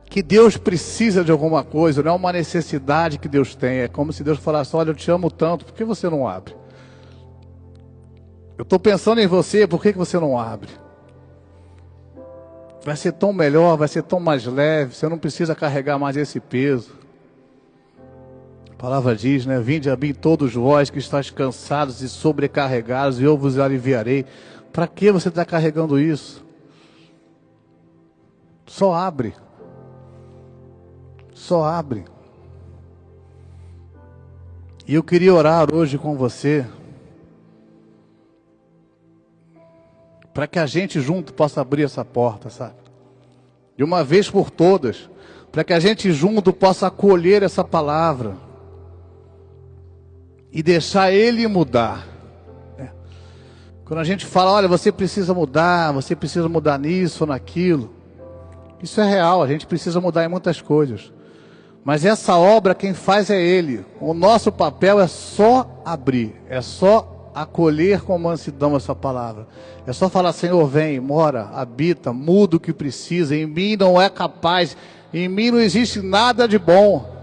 que Deus precisa de alguma coisa, não é uma necessidade que Deus tem. É como se Deus falasse, olha, eu te amo tanto, por que você não abre? Eu estou pensando em você, por que você não abre? Vai ser tão melhor, vai ser tão mais leve, você não precisa carregar mais esse peso. A palavra diz, né? Vinde a mim todos vós que estáis cansados e sobrecarregados, e eu vos aliviarei. Para que você está carregando isso? Só abre. Só abre. E eu queria orar hoje com você, para que a gente junto possa abrir essa porta, sabe? De uma vez por todas, para que a gente junto possa acolher essa palavra e deixar Ele mudar, né? Quando a gente fala, olha, você precisa mudar nisso ou naquilo, isso é real, a gente precisa mudar em muitas coisas. Mas essa obra quem faz é Ele. O nosso papel é só abrir, é só acolher com mansidão essa palavra. É só falar, Senhor, vem, mora, habita, muda o que precisa. Em mim não é capaz, em mim não existe nada de bom.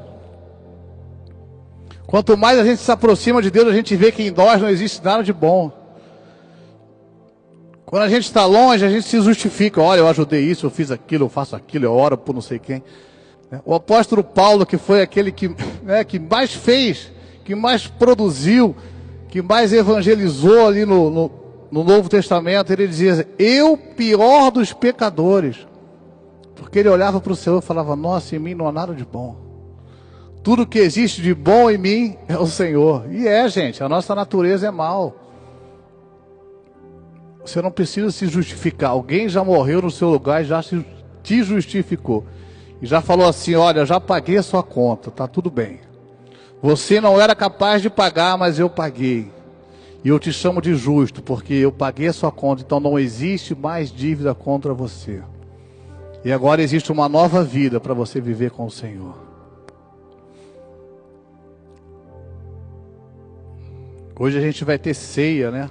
Quanto mais a gente se aproxima de Deus, a gente vê que em nós não existe nada de bom. Quando a gente está longe, a gente se justifica. Olha, eu ajudei isso, eu fiz aquilo, eu faço aquilo, eu oro por não sei quem. O apóstolo Paulo, que foi aquele que, né, que mais fez, que mais produziu, que mais evangelizou ali no Novo Testamento, ele dizia, eu pior dos pecadores. Porque ele olhava para o Senhor e falava, nossa, em mim não há nada de bom. Tudo que existe de bom em mim é o Senhor. E gente, a nossa natureza é mal. Você não precisa se justificar. Alguém já morreu no seu lugar e já te justificou. E já falou assim, olha, já paguei a sua conta, tá tudo bem. Você não era capaz de pagar, mas eu paguei. E eu te chamo de justo, porque eu paguei a sua conta, então não existe mais dívida contra você. E agora existe uma nova vida para você viver com o Senhor. Hoje a gente vai ter ceia, né?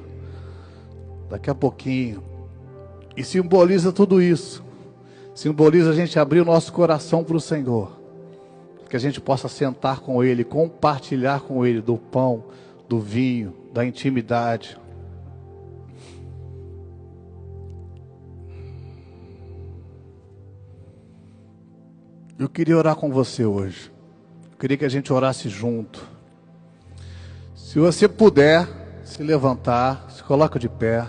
Daqui a pouquinho. E simboliza tudo isso. Simboliza a gente abrir o nosso coração para o Senhor. Que a gente possa sentar com Ele, compartilhar com Ele do pão, do vinho, da intimidade. Eu queria orar com você hoje. Eu queria que a gente orasse junto. Se você puder se levantar, se coloca de pé.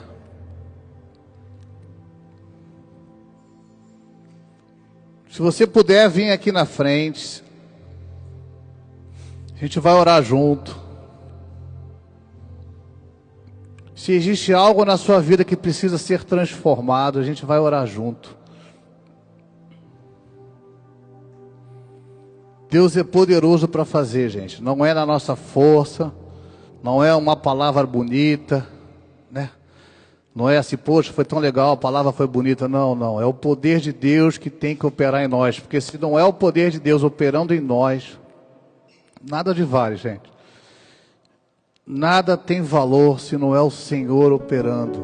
Se você puder vir aqui na frente, a gente vai orar junto. Se existe algo na sua vida que precisa ser transformado, a gente vai orar junto. Deus é poderoso para fazer, gente. Não é na nossa força, não é uma palavra bonita, né? Não é assim, poxa, foi tão legal, a palavra foi bonita. Não, não. É o poder de Deus que tem que operar em nós. Porque se não é o poder de Deus operando em nós, nada de vale, gente. nada tem valor se não é o Senhor operando,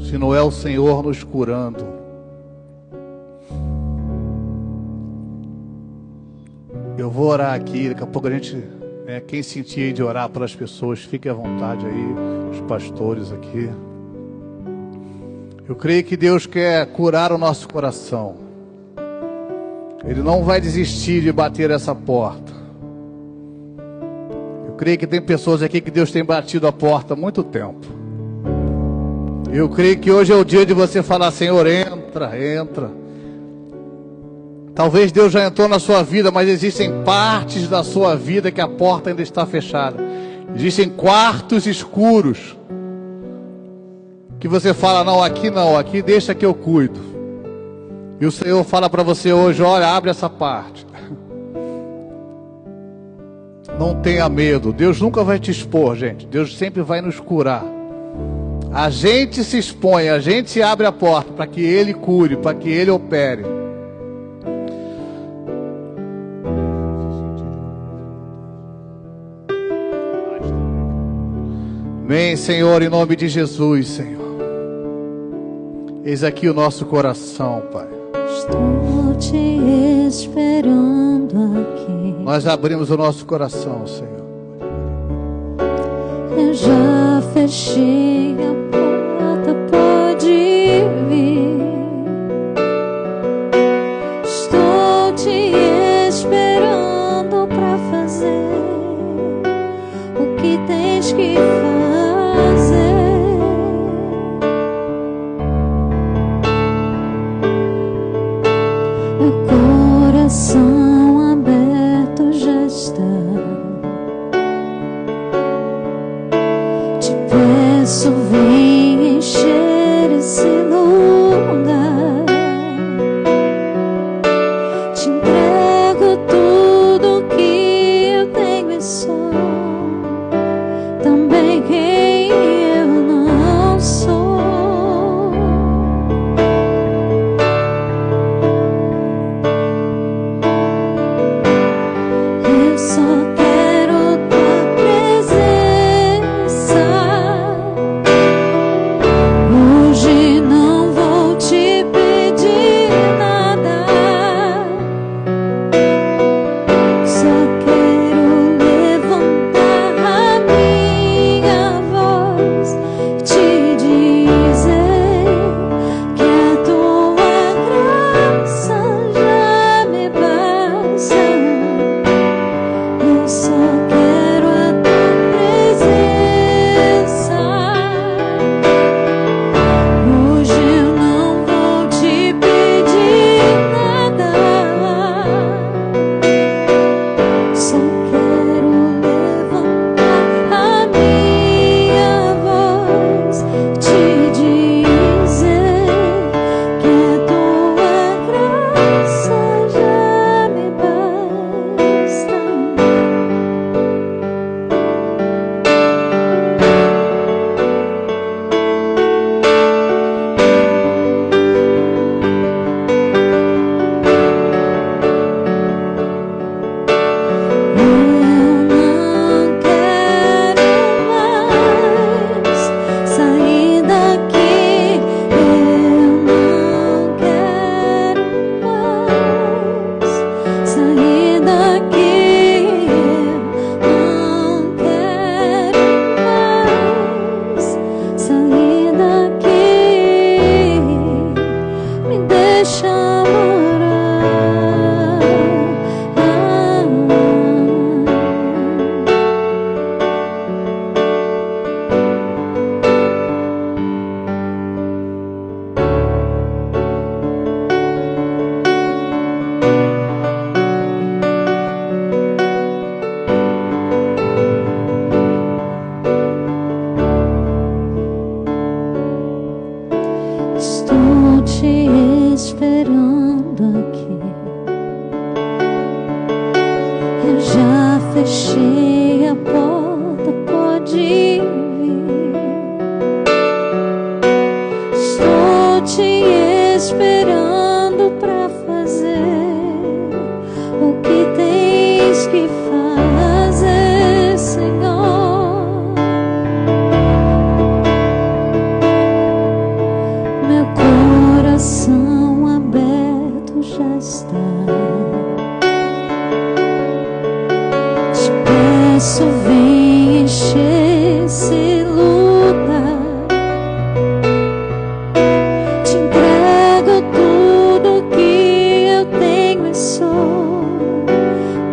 se não é o Senhor nos curando. Eu vou orar aqui, daqui a pouco a gente, quem sentir de orar pelas pessoas, fique à vontade aí, os pastores aqui. Eu creio que Deus quer curar o nosso coração. Ele não vai desistir de bater essa porta. Eu creio que tem pessoas aqui que Deus tem batido a porta há muito tempo. Eu creio que hoje é o dia de você falar: Senhor, entra, entra. Talvez Deus já entrou na sua vida, mas existem partes da sua vida que a porta ainda está fechada. Existem quartos escuros que você fala: não, aqui deixa que eu cuido. E o Senhor fala para você hoje: olha, abre essa parte. Não tenha medo. Deus nunca vai te expor, gente. Deus sempre vai nos curar. A gente se expõe, a gente abre a porta para que Ele cure, para que Ele opere. Amém, Senhor, em nome de Jesus, Senhor. Eis aqui o nosso coração, Pai. Estou te esperando aqui. Nós abrimos o nosso coração, Senhor. Eu já fechei a porta, pode vir. Estou te esperando pra fazer o que tens que fazer. Coração aberto já está. Te peço, vem encher esse lugar. Te entrego tudo que eu tenho e sou, também quem eu não sou. basta. Te peço, vem encher esse lugar. Te entrego tudo que eu tenho e sou,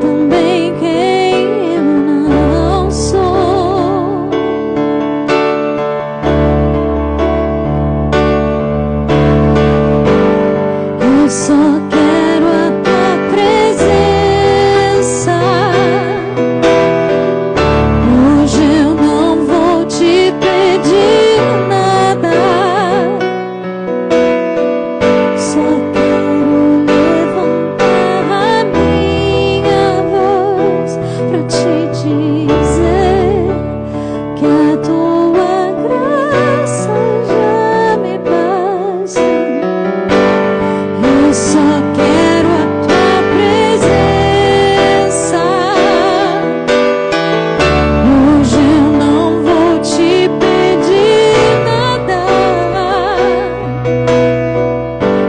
também quem eu não sou. Eu só quero a tua presença. Hoje eu não vou te pedir nada. Só quero levantar a minha voz pra te dizer que a tua graça já me basta. Eu só quero a tua presença. Hoje eu não vou te pedir nada.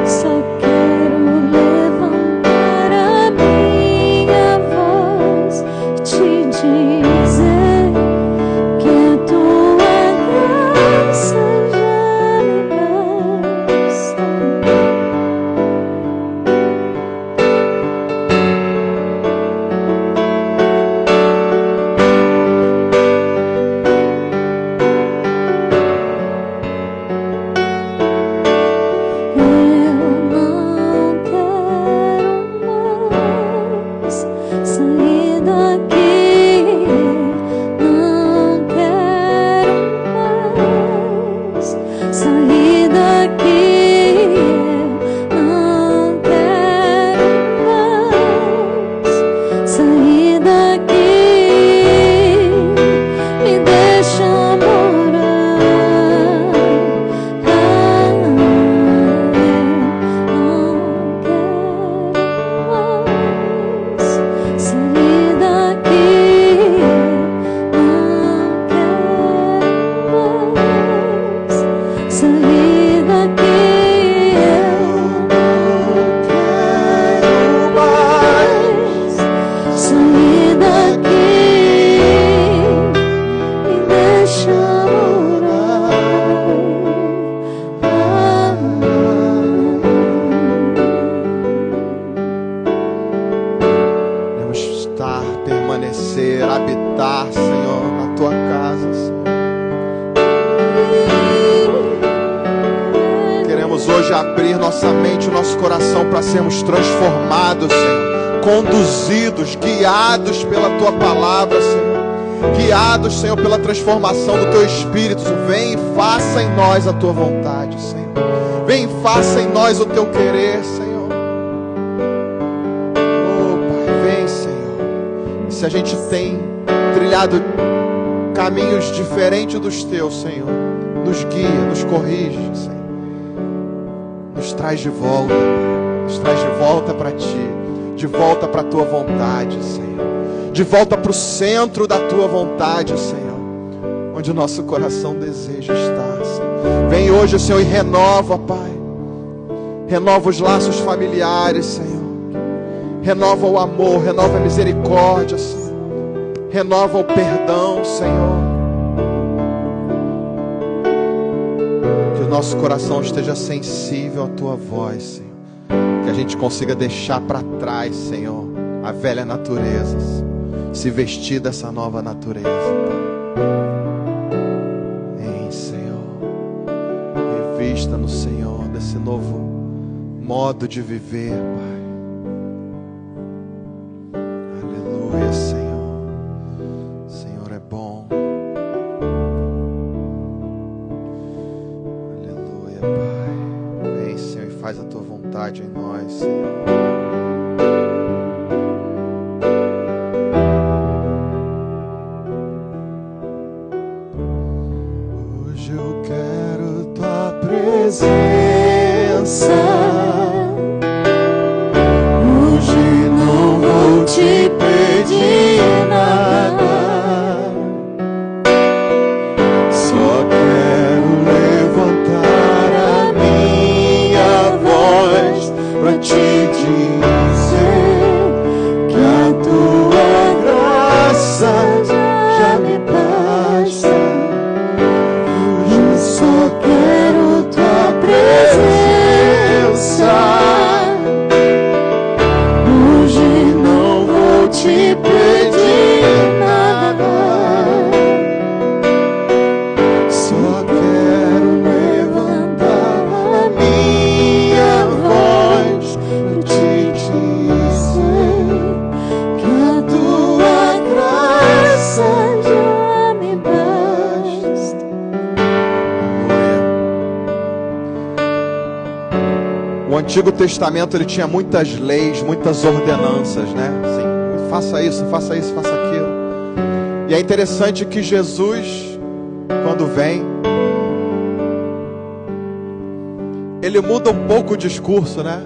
Só quero levantar a minha voz e te dizer que a tua graça já me basta. Eu não quero mais sair daqui. Não quero mais sair daqui. Não quero mais sair daqui. Me deixa morar. Não quero mais sair daqui. Não quero mais sair daqui. Eu não quero mais sair daqui. Me deixa morar. Queremos estar, permanecer, habitar, Senhor, na tua casa, Senhor. Queremos hoje abrir nossa mente, o nosso coração para sermos transformados, Senhor, conduzidos, guiados pela tua palavra, Senhor, guiados, Senhor, pela transformação do teu Espírito. Vem e faça em nós a tua vontade, Senhor. Vem e faça em nós o teu querer, Senhor. Oh, Pai, vem, Senhor. Se a gente tem trilhado caminhos diferentes dos teus, Senhor, nos guia, nos corrige, Senhor. Nos traz de volta, Pai. Nos traz de volta para ti, de volta para a tua vontade, Senhor. De volta para o centro da tua vontade, Senhor, onde o nosso coração deseja estar, Senhor. Vem hoje, Senhor, e renova, Pai. Renova os laços familiares, Senhor. Renova o amor, renova a misericórdia, Senhor. Renova o perdão, Senhor. Que o nosso coração esteja sensível à tua voz, Senhor. Que a gente consiga deixar para trás, Senhor, a velha natureza, se vestir dessa nova natureza, Pai. Vem, Senhor, revista no Senhor desse novo modo de viver, Pai. Aleluia, Senhor. O Senhor é bom. Aleluia, Pai. Vem, Senhor, e faz a tua vontade em nós, Senhor. Hoje eu quero tua presença. Hoje não vou te pedir nada. Só quero levantar a minha voz pra te te dizer que a tua graça já me basta. Eu só quero tua presença. Hoje não vou te pedir nada, só quero levantar a minha voz e te dizer que a tua graça já me basta. O Antigo Testamento ele tinha muitas leis, muitas ordenanças, né? Assim, faça isso, faça isso, faça aquilo. E é interessante que Jesus, quando vem, ele muda um pouco o discurso, né?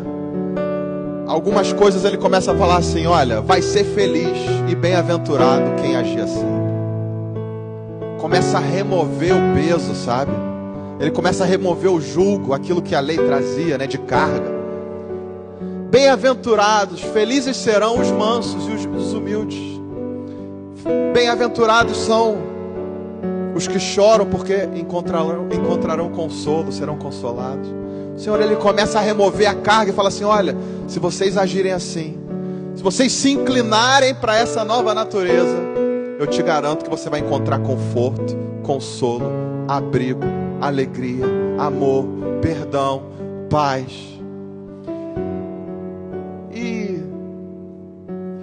Algumas coisas ele começa a falar assim: olha, vai ser feliz e bem-aventurado quem agir assim. Começa a remover o peso, sabe? Ele começa a remover o jugo, aquilo que a lei trazia, né, de carga. Bem-aventurados, felizes serão os mansos e os humildes. Bem-aventurados são os que choram, porque encontrarão consolo, serão consolados. O Senhor, ele começa a remover a carga e fala assim: olha, se vocês agirem assim, se vocês se inclinarem para essa nova natureza, eu te garanto que você vai encontrar conforto, consolo, abrigo, alegria, amor, perdão, paz. E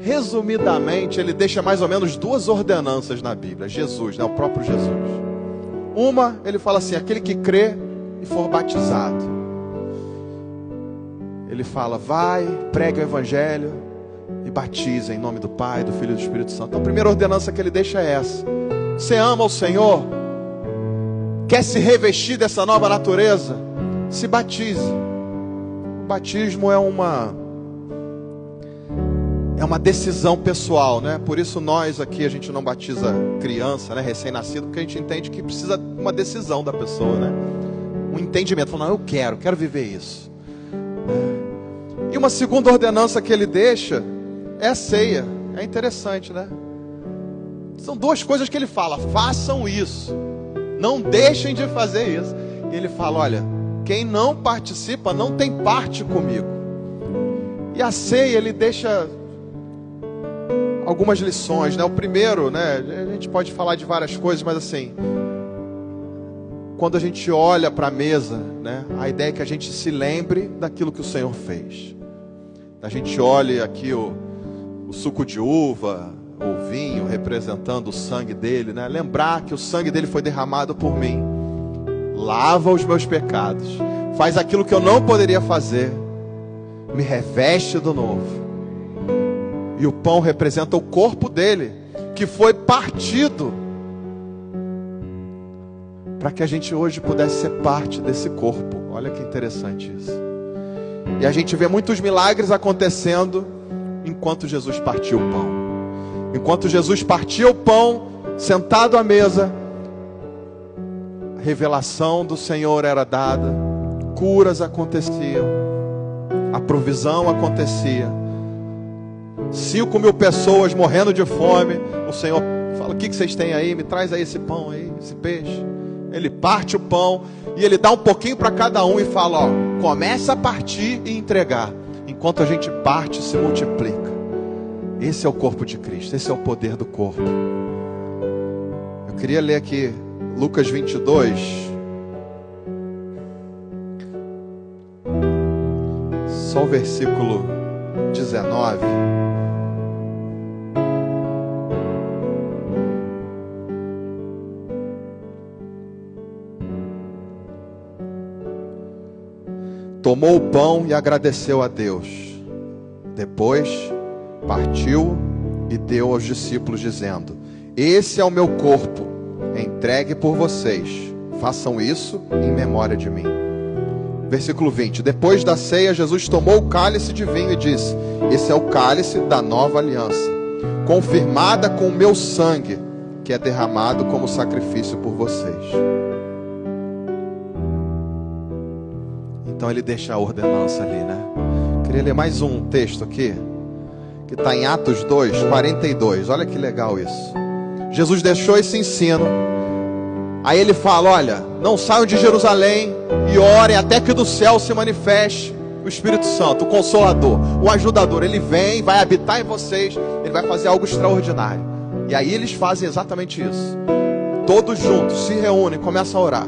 resumidamente ele deixa mais ou menos duas ordenanças na Bíblia. Jesus, né, o próprio Jesus. Uma, ele fala assim: aquele que crê e for batizado, ele fala, vai, pregue o evangelho e batiza em nome do Pai, do Filho e do Espírito Santo. Então a primeira ordenança que ele deixa é essa: você ama o Senhor? Quer se revestir dessa nova natureza? Se batize. O batismo é uma decisão pessoal, né? Por isso nós aqui, a gente não batiza criança, né, recém-nascido, porque a gente entende que precisa de uma decisão da pessoa, né? Um entendimento, falando, não, eu quero viver isso. E uma segunda ordenança que ele deixa é a ceia. É interessante, né? São duas coisas que ele fala: façam isso, não deixem de fazer isso. E ele fala, olha, quem não participa não tem parte comigo. E a ceia ele deixa algumas lições, né? O primeiro, né, a gente pode falar de várias coisas, mas assim, quando a gente olha para a mesa, né, a ideia é que a gente se lembre daquilo que o Senhor fez. A gente olha aqui o suco de uva, o vinho representando o sangue dele, né? Lembrar que o sangue dele foi derramado por mim, lava os meus pecados, faz aquilo que eu não poderia fazer, me reveste do novo. E o pão representa o corpo dele, que foi partido para que a gente hoje pudesse ser parte desse corpo. Olha que interessante isso. E a gente vê muitos milagres acontecendo enquanto Jesus partiu o pão. Enquanto Jesus partia o pão, sentado à mesa, a revelação do Senhor era dada, curas aconteciam, a provisão acontecia. 5.000 pessoas morrendo de fome. O Senhor fala, o que vocês têm aí? Me traz aí esse pão aí, esse peixe. Ele parte o pão e ele dá um pouquinho para cada um e fala, ó, começa a partir e entregar. Enquanto a gente parte, se multiplica. Esse é o corpo de Cristo, esse é o poder do corpo. Eu queria ler aqui Lucas 22. Só o versículo 19. Tomou o pão e agradeceu a Deus. Depois partiu e deu aos discípulos, dizendo, esse é o meu corpo, entregue por vocês. Façam isso em memória de mim. Versículo 20. Depois da ceia, Jesus tomou o cálice de vinho e disse, esse é o cálice da nova aliança, confirmada com o meu sangue, que é derramado como sacrifício por vocês. Então ele deixa a ordenança ali, né? Queria ler mais um texto aqui, que está em Atos 2, 42. Olha que legal isso. Jesus deixou esse ensino. Aí ele fala, olha, não saiam de Jerusalém e orem até que do céu se manifeste o Espírito Santo, o Consolador, o Ajudador. Ele vem, vai habitar em vocês, ele vai fazer algo extraordinário. E aí eles fazem exatamente isso. Todos juntos se reúnem, começam a orar.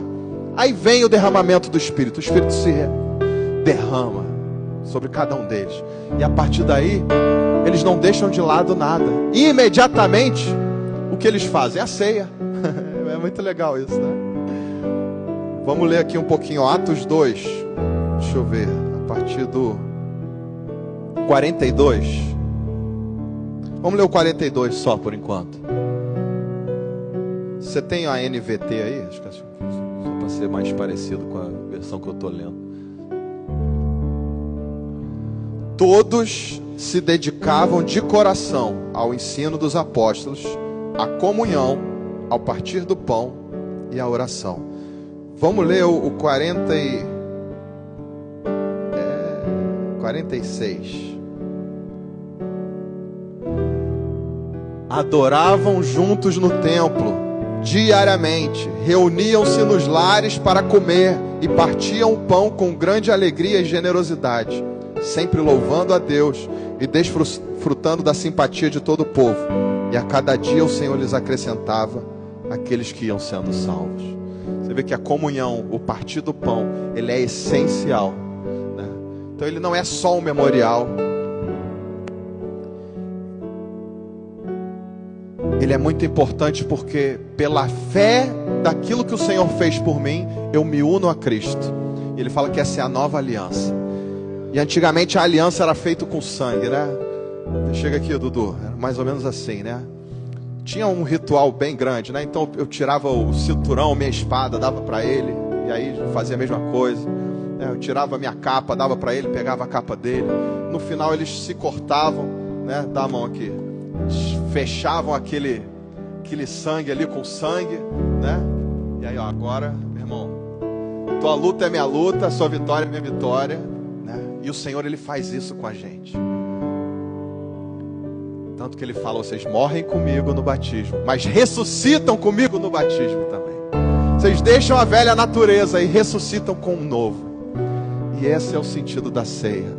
Aí vem o derramamento do Espírito. O Espírito se derrama sobre cada um deles. E a partir daí, eles não deixam de lado nada. E imediatamente, o que eles fazem? A ceia. É muito legal isso, né? Vamos ler aqui um pouquinho, Atos 2. Deixa eu ver, a partir do 42. Vamos ler o 42 só por enquanto. Você tem a NVT aí? Acho que só para ser mais parecido com a versão que eu estou lendo. Todos se dedicavam de coração ao ensino dos apóstolos, à comunhão, ao partir do pão e à oração. Vamos ler o 46. Adoravam juntos no templo diariamente, reuniam-se nos lares para comer e partiam o pão com grande alegria e generosidade, sempre louvando a Deus e desfrutando da simpatia de todo o povo. E a cada dia o Senhor lhes acrescentava aqueles que iam sendo salvos. Você vê que a comunhão, o partir do pão, ele é essencial, né? Então ele não é só um memorial. Ele é muito importante porque pela fé daquilo que o Senhor fez por mim, eu me uno a Cristo. Ele fala que essa é a nova aliança. E antigamente a aliança era feita com sangue, né? Chega aqui, Dudu, era mais ou menos assim, né? Tinha um ritual bem grande, né? Então eu tirava o cinturão, minha espada, dava para ele, e aí fazia a mesma coisa. Eu tirava minha capa, dava para ele, pegava a capa dele. No final eles se cortavam, né? Dá a mão aqui. Fechavam aquele sangue ali com sangue, né? E aí, ó, agora, meu irmão, tua luta é minha luta, sua vitória é minha vitória, né? E o Senhor, ele faz isso com a gente. Tanto que ele fala, vocês morrem comigo no batismo, mas ressuscitam comigo no batismo também. Vocês deixam a velha natureza e ressuscitam com um novo. E esse é o sentido da ceia.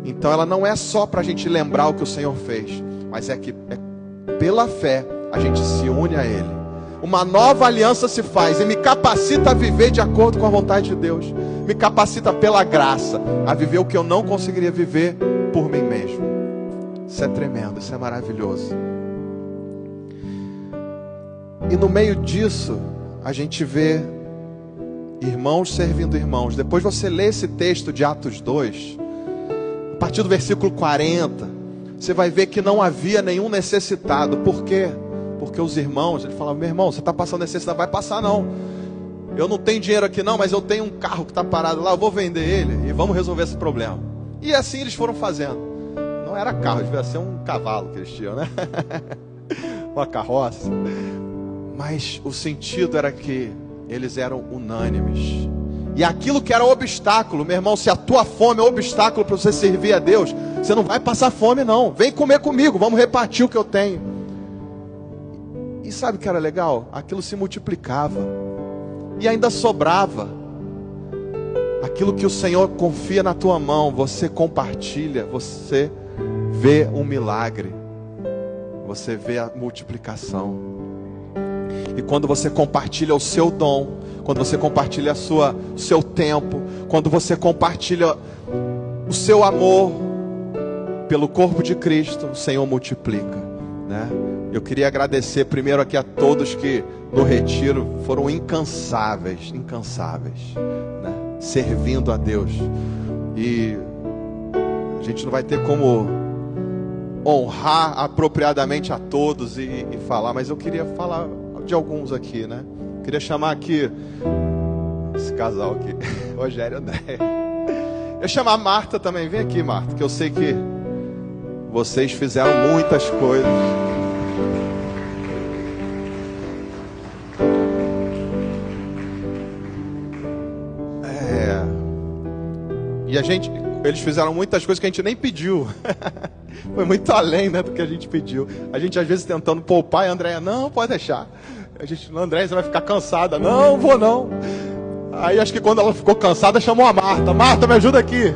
Então ela não é só para a gente lembrar o que o Senhor fez, mas é que pela fé a gente se une a Ele. Uma nova aliança se faz e me capacita a viver de acordo com a vontade de Deus. Me capacita pela graça a viver o que eu não conseguiria viver por mim mesmo. Isso é tremendo, isso é maravilhoso. E no meio disso, a gente vê irmãos servindo irmãos. Depois você lê esse texto de Atos 2, a partir do versículo 40, você vai ver que não havia nenhum necessitado. Por quê? Porque os irmãos, ele fala, meu irmão, você está passando necessidade? Vai passar não. Eu não tenho dinheiro aqui não, mas eu tenho um carro que está parado lá, eu vou vender ele e vamos resolver esse problema. E assim eles foram fazendo. Não era carro, devia ser um cavalo que eles tinham, né? Uma carroça. Mas o sentido era que eles eram unânimes. E aquilo que era obstáculo, meu irmão, se a tua fome é obstáculo para você servir a Deus, você não vai passar fome não. Vem comer comigo, vamos repartir o que eu tenho. E sabe o que era legal? Aquilo se multiplicava. E ainda sobrava. Aquilo que o Senhor confia na tua mão, você compartilha, você vê um milagre. Você vê a multiplicação. E quando você compartilha o seu dom, quando você compartilha o seu tempo, quando você compartilha o seu amor pelo corpo de Cristo, o Senhor multiplica, né? Eu queria agradecer primeiro aqui a todos que no retiro foram incansáveis, né? Servindo a Deus. E a gente não vai ter como honrar apropriadamente a todos e falar, mas eu queria falar de alguns aqui, né? Queria chamar aqui esse casal aqui, Rogério e André. Eu chamar a Marta também. Vem aqui, Marta, que eu sei que vocês fizeram muitas coisas. E a gente, Eles fizeram muitas coisas que a gente nem pediu. Foi muito além, né, do que a gente pediu. A gente às vezes tentando poupar, e a Andréia, não, pode deixar. A gente, não, Andréia, você vai ficar cansada. Não, vou não. Aí acho que quando ela ficou cansada, chamou a Marta. Marta, me ajuda aqui.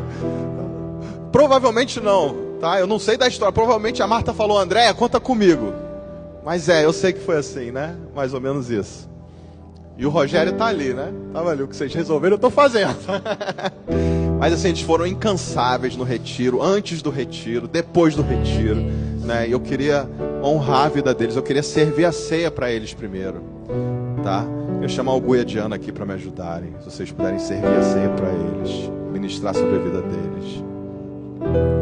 Provavelmente não, tá? Eu não sei da história. Provavelmente a Marta falou, Andréia, conta comigo. Mas eu sei que foi assim, né? Mais ou menos isso. E o Rogério tá ali, né? Tava ali, o que vocês resolveram, eu tô fazendo. Mas assim, eles foram incansáveis no retiro, antes do retiro, depois do retiro, né? E eu queria honrar a vida deles, eu queria servir a ceia para eles primeiro, tá? Eu chamar o Gu e a Diana aqui para me ajudarem, se vocês puderem servir a ceia para eles, ministrar sobre a vida deles,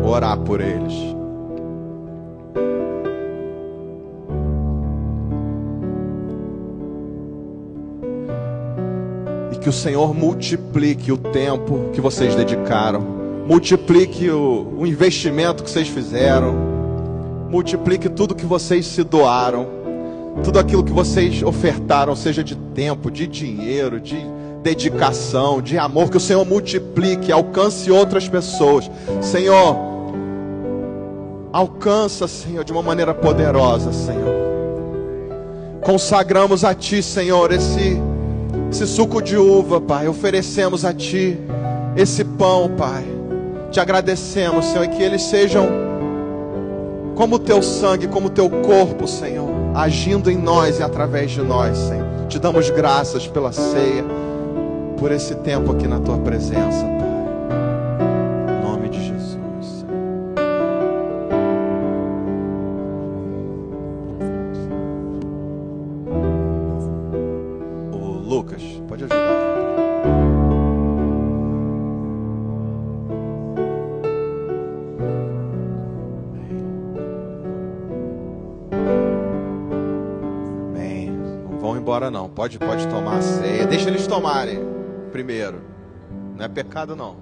orar por eles. Que o Senhor multiplique o tempo que vocês dedicaram, multiplique o investimento que vocês fizeram, multiplique tudo que vocês se doaram, tudo aquilo que vocês ofertaram, seja de tempo, de dinheiro, de dedicação, de amor, que o Senhor multiplique, alcance outras pessoas. Senhor, alcança, Senhor, de uma maneira poderosa, Senhor. Consagramos a Ti, Senhor, esse suco de uva, Pai, oferecemos a Ti esse pão, Pai, te agradecemos, Senhor, e que eles sejam como o Teu sangue, como o Teu corpo, Senhor, agindo em nós e através de nós, Senhor. Te damos graças pela ceia, por esse tempo aqui na Tua presença, Pai, em nome de Jesus, Senhor. Lucas, pode ajudar. Amém. Não vão embora não. Pode tomar a ceia. Deixa eles tomarem primeiro. Não é pecado não.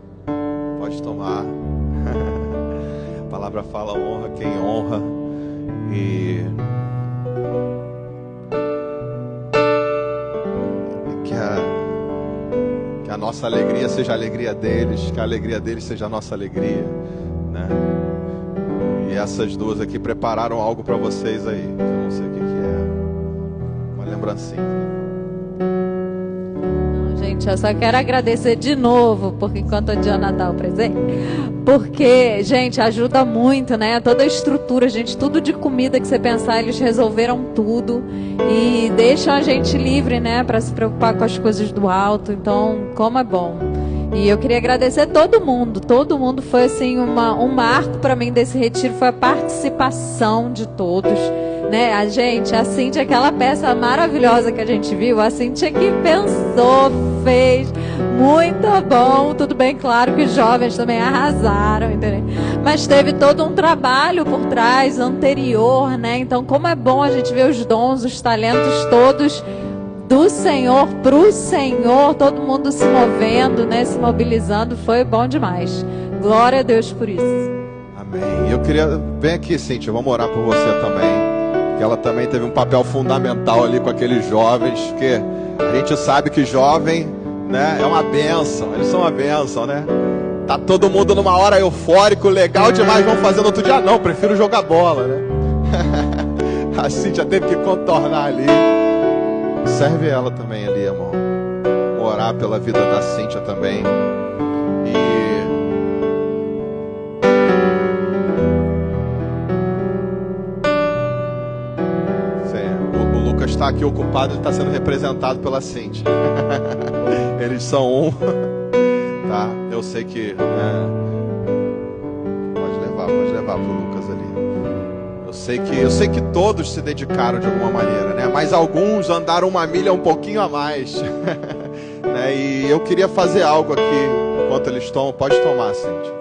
Pode tomar. A palavra fala honra quem honra. E que a nossa alegria seja a alegria deles, que a alegria deles seja a nossa alegria, né? E essas duas aqui prepararam algo para vocês aí, eu não sei o que é, uma lembrancinha. Não, gente, eu só quero agradecer de novo, porque enquanto a Diana dá o presente, porque, gente, ajuda muito, né? Toda a estrutura, gente, tudo de comida que você pensar, eles resolveram tudo e deixam a gente livre, né? Para se preocupar com as coisas do alto. Então, como é bom. E eu queria agradecer todo mundo foi assim, um marco para mim desse retiro, foi a participação de todos, né? A Cíntia, aquela peça maravilhosa que a gente viu, a Cíntia que pensou, fez, muito bom. Tudo bem, claro que os jovens também arrasaram, entendeu? Mas teve todo um trabalho por trás, anterior, né? Então, como é bom a gente ver os dons, os talentos todos do Senhor, pro Senhor, todo mundo se movendo, né? Se mobilizando, foi bom demais. Glória a Deus por isso. Amém. Eu queria, vem aqui, Cíntia, vamos orar por você também, que ela também teve um papel fundamental ali com aqueles jovens, porque a gente sabe que jovem, né, é uma bênção, eles são uma bênção, né? Tá todo mundo numa hora eufórico, legal demais, vamos fazer no outro dia, não, prefiro jogar bola, né? A Cíntia teve que contornar ali. Serve ela também ali, amor. Vou orar pela vida da Cíntia também. O Lucas está aqui ocupado, ele está sendo representado pela Cíntia. Eles são um. Tá? Eu sei que pode levar pro Lucas ali. Eu sei que todos se dedicaram de alguma maneira, né? Mas alguns andaram uma milha um pouquinho a mais. Né? E eu queria fazer algo aqui enquanto eles tomam. Pode tomar, Cíntia.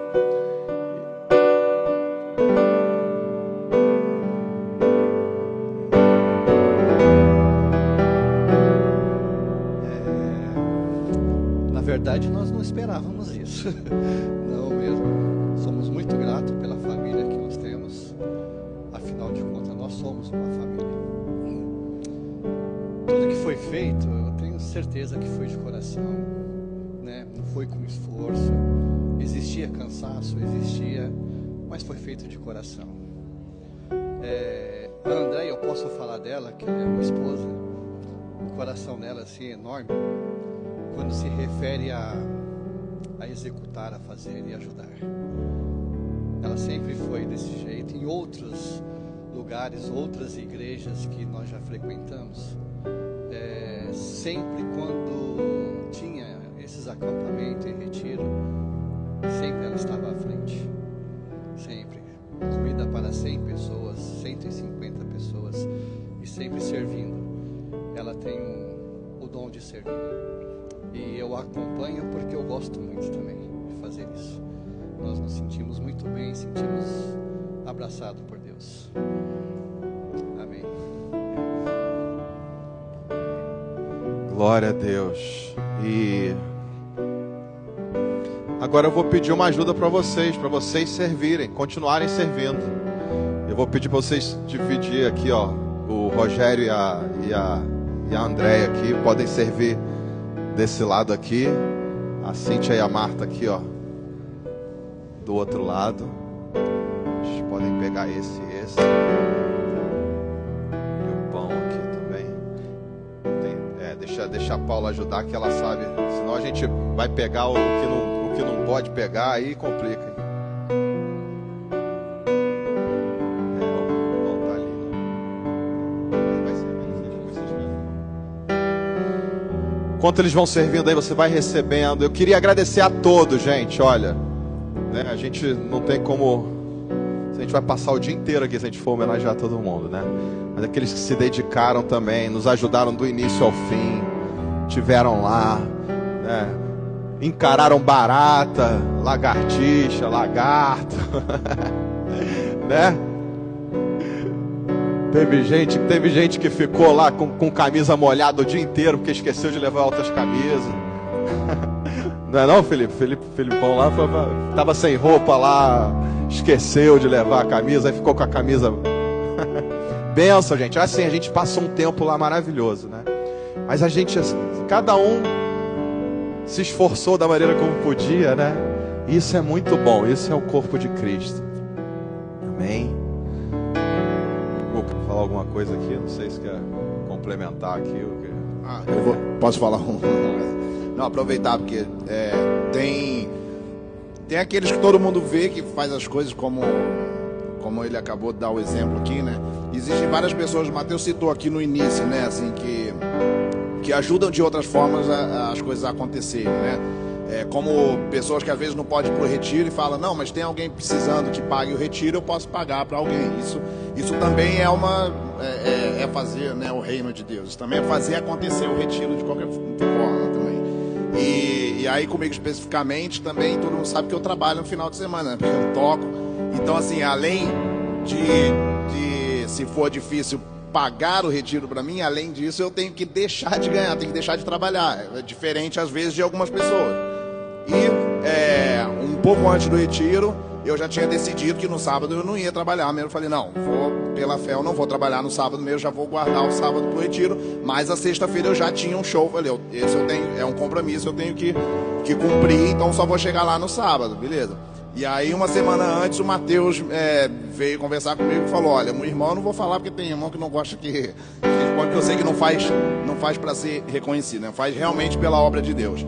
Na verdade, nós não esperávamos isso. Não mesmo. Somos muito gratos pela família que nós temos. Afinal de contas, nós somos uma família. Tudo que foi feito, eu tenho certeza que foi de coração, né? Não foi com esforço. Existe existia cansaço, existia, mas foi feito de coração. A Andréia, eu posso falar dela, que é minha esposa, o coração dela assim é enorme, quando se refere a executar, a fazer e ajudar. Ela sempre foi desse jeito. Em outros lugares, outras igrejas que nós já frequentamos, sempre quando tinha esses acampamentos e retiro, sempre ela estava à frente. Sempre. Comida para 100 pessoas, 150 pessoas, e sempre servindo. Ela tem o dom de servir. E eu a acompanho porque eu gosto muito também de fazer isso. Nós nos sentimos muito bem, sentimos abraçados por Deus. Amém. Glória a Deus. E agora eu vou pedir uma ajuda para vocês servirem, continuarem servindo. Eu vou pedir para vocês dividir aqui, ó, o Rogério e a Andréia aqui, podem servir desse lado aqui, a Cíntia e a Marta aqui, ó, do outro lado. Vocês podem pegar esse e esse. E o pão aqui também. Deixa a Paula ajudar, que ela sabe. Senão a gente vai pegar o que não pode pegar, aí complica. O pão tá ali. Vai servir. Enquanto eles vão servindo aí, você vai recebendo. Eu queria agradecer a todos, gente. Olha, né, a gente não tem como. A gente vai passar o dia inteiro aqui se a gente for homenagear todo mundo, né? Mas aqueles que se dedicaram também, nos ajudaram do início ao fim, tiveram lá, né? Encararam barata, lagartixa, lagarto, né? Teve gente que ficou lá com camisa molhada o dia inteiro porque esqueceu de levar outras camisas. Não é não, Felipe? Felipão lá tava sem roupa lá, esqueceu de levar a camisa, aí ficou com a camisa. Benção, gente. Assim, a gente passou um tempo lá maravilhoso, né? Mas a gente, cada um se esforçou da maneira como podia, né? Isso é muito bom. Isso é o corpo de Cristo. Amém? Vou falar alguma coisa aqui? Não sei se quer complementar aqui. Posso falar uma coisa? Não, aproveitar, porque tem aqueles que todo mundo vê que faz as coisas como ele acabou de dar o exemplo aqui, né? Existem várias pessoas, o Mateus citou aqui no início, né? Assim, que ajudam de outras formas as coisas a acontecerem, né? Como pessoas que às vezes não podem ir para o retiro e falam, não, mas tem alguém precisando que pague o retiro, eu posso pagar para alguém. Isso também é fazer, né, o reino de Deus. Isso também é fazer acontecer o retiro de qualquer forma também. E aí comigo especificamente também, todo mundo sabe que eu trabalho no final de semana, né? Porque eu toco. Então assim, além de se for difícil pagar o retiro para mim, além disso eu tenho que deixar de ganhar, tenho que deixar de trabalhar. É diferente às vezes de algumas pessoas. E um pouco antes do retiro, eu já tinha decidido que no sábado eu não ia trabalhar mesmo. Eu falei, não, pela fé eu não vou trabalhar no sábado mesmo, já vou guardar o sábado pro retiro. Mas a sexta-feira eu já tinha um show. Falei, esse eu tenho, é um compromisso, eu tenho que cumprir, então só vou chegar lá no sábado, beleza? E aí uma semana antes o Mateus veio conversar comigo e falou, olha, meu irmão eu não vou falar porque tem irmão que não gosta que responde, porque eu sei que não faz para ser reconhecido, né? Faz realmente pela obra de Deus.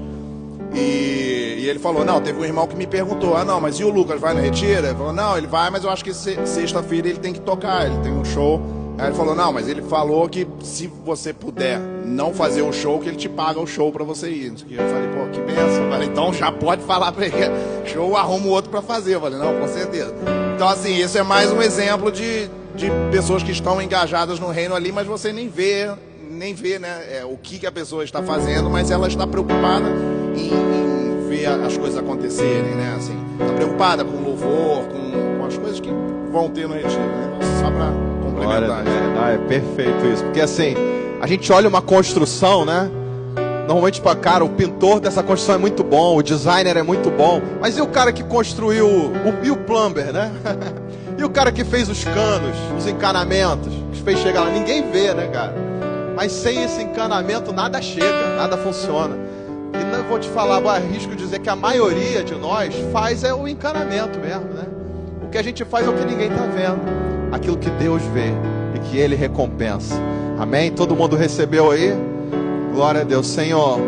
E ele falou, não, teve um irmão que me perguntou, não, mas e o Lucas, vai no retiro? Ele falou, não, ele vai, mas eu acho que sexta-feira ele tem que tocar, ele tem um show. Aí ele falou, não, mas ele falou que se você puder não fazer o show, que ele te paga o show pra você ir. Eu falei, pô, que benção. Eu falei, então já pode falar pra ele, show, arruma o outro pra fazer. Eu falei, não, com certeza. Então assim, isso é mais um exemplo de pessoas que estão engajadas no reino ali, mas você nem vê, né, o que a pessoa está fazendo, mas ela está preocupada em ver as coisas acontecerem, né, assim. Está preocupada com o louvor, com as coisas que vão ter no retiro, né, só pra complementar. É perfeito isso, porque assim, a gente olha uma construção, né, normalmente para cara, o pintor dessa construção é muito bom, o designer é muito bom, mas e o cara que construiu, e o plumber, né? E o cara que fez os canos, os encanamentos, que fez chegar lá, ninguém vê, né, cara? Mas sem esse encanamento nada chega, nada funciona. vou te falar, eu arrisco dizer que a maioria de nós faz o encanamento mesmo, né? O que a gente faz é o que ninguém está vendo, aquilo que Deus vê e que Ele recompensa. Amém? Todo mundo recebeu aí? Glória a Deus. Senhor,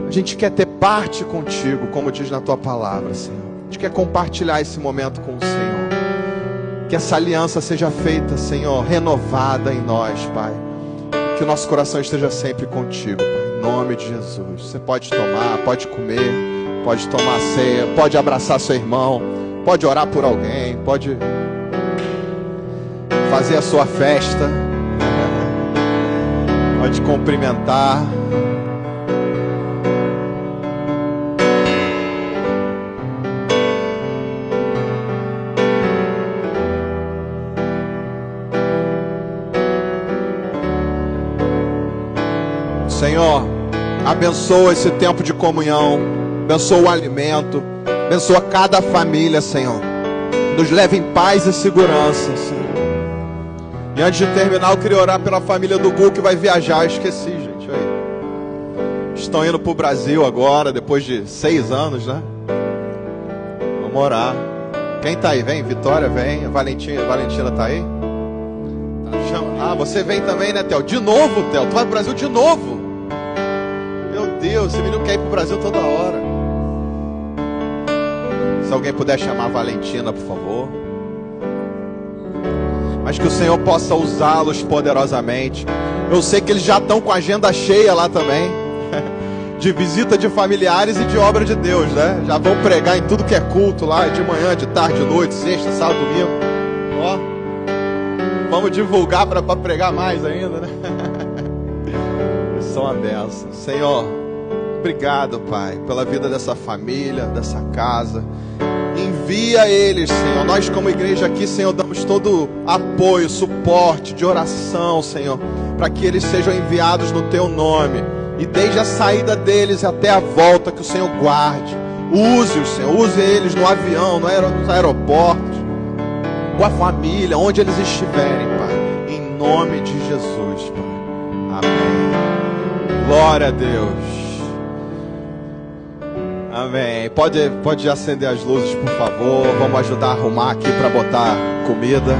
a gente quer ter parte contigo, como diz na tua palavra, Senhor. A gente quer compartilhar esse momento com o Senhor. Que essa aliança seja feita, Senhor, renovada em nós, Pai. Que o nosso coração esteja sempre contigo, Pai. Em nome de Jesus. Você pode tomar, pode comer, pode tomar a ceia, pode abraçar seu irmão, pode orar por alguém, pode fazer a sua festa, pode cumprimentar. Senhor, abençoa esse tempo de comunhão, abençoa o alimento, abençoa cada família, Senhor. Nos leve em paz e segurança, Senhor. E antes de terminar, eu queria orar pela família do Gu que vai viajar. Eu esqueci, gente. Aí. Estão indo para o Brasil agora, depois de 6 anos, né? Vamos orar. Quem tá aí? Vem, Vitória, vem. A Valentina tá aí? Ah, você vem também, né, Theo? De novo, Theo? Tu vai pro Brasil de novo? Meu Deus, esse menino quer ir pro Brasil toda hora. Se alguém puder chamar a Valentina, por favor. Mas que o Senhor possa usá-los poderosamente. Eu sei que eles já estão com a agenda cheia lá também. De visita de familiares e de obra de Deus, né? Já vão pregar em tudo que é culto lá, de manhã, de tarde, de noite, sexta, sábado, domingo. Ó, vamos divulgar para pregar mais ainda, né? Isso é uma benção. Senhor, obrigado, Pai, pela vida dessa família, dessa casa. Envia eles, Senhor. Nós como igreja aqui, Senhor, damos todo apoio, suporte de oração, Senhor, para que eles sejam enviados no Teu nome. E desde a saída deles até a volta, que o Senhor guarde. Use-os, Senhor. Use eles no avião, nos aeroportos, com a família, onde eles estiverem, Pai. Em nome de Jesus, Pai. Amém. Glória a Deus. Amém. Pode acender as luzes, por favor. Vamos ajudar a arrumar aqui para botar comida.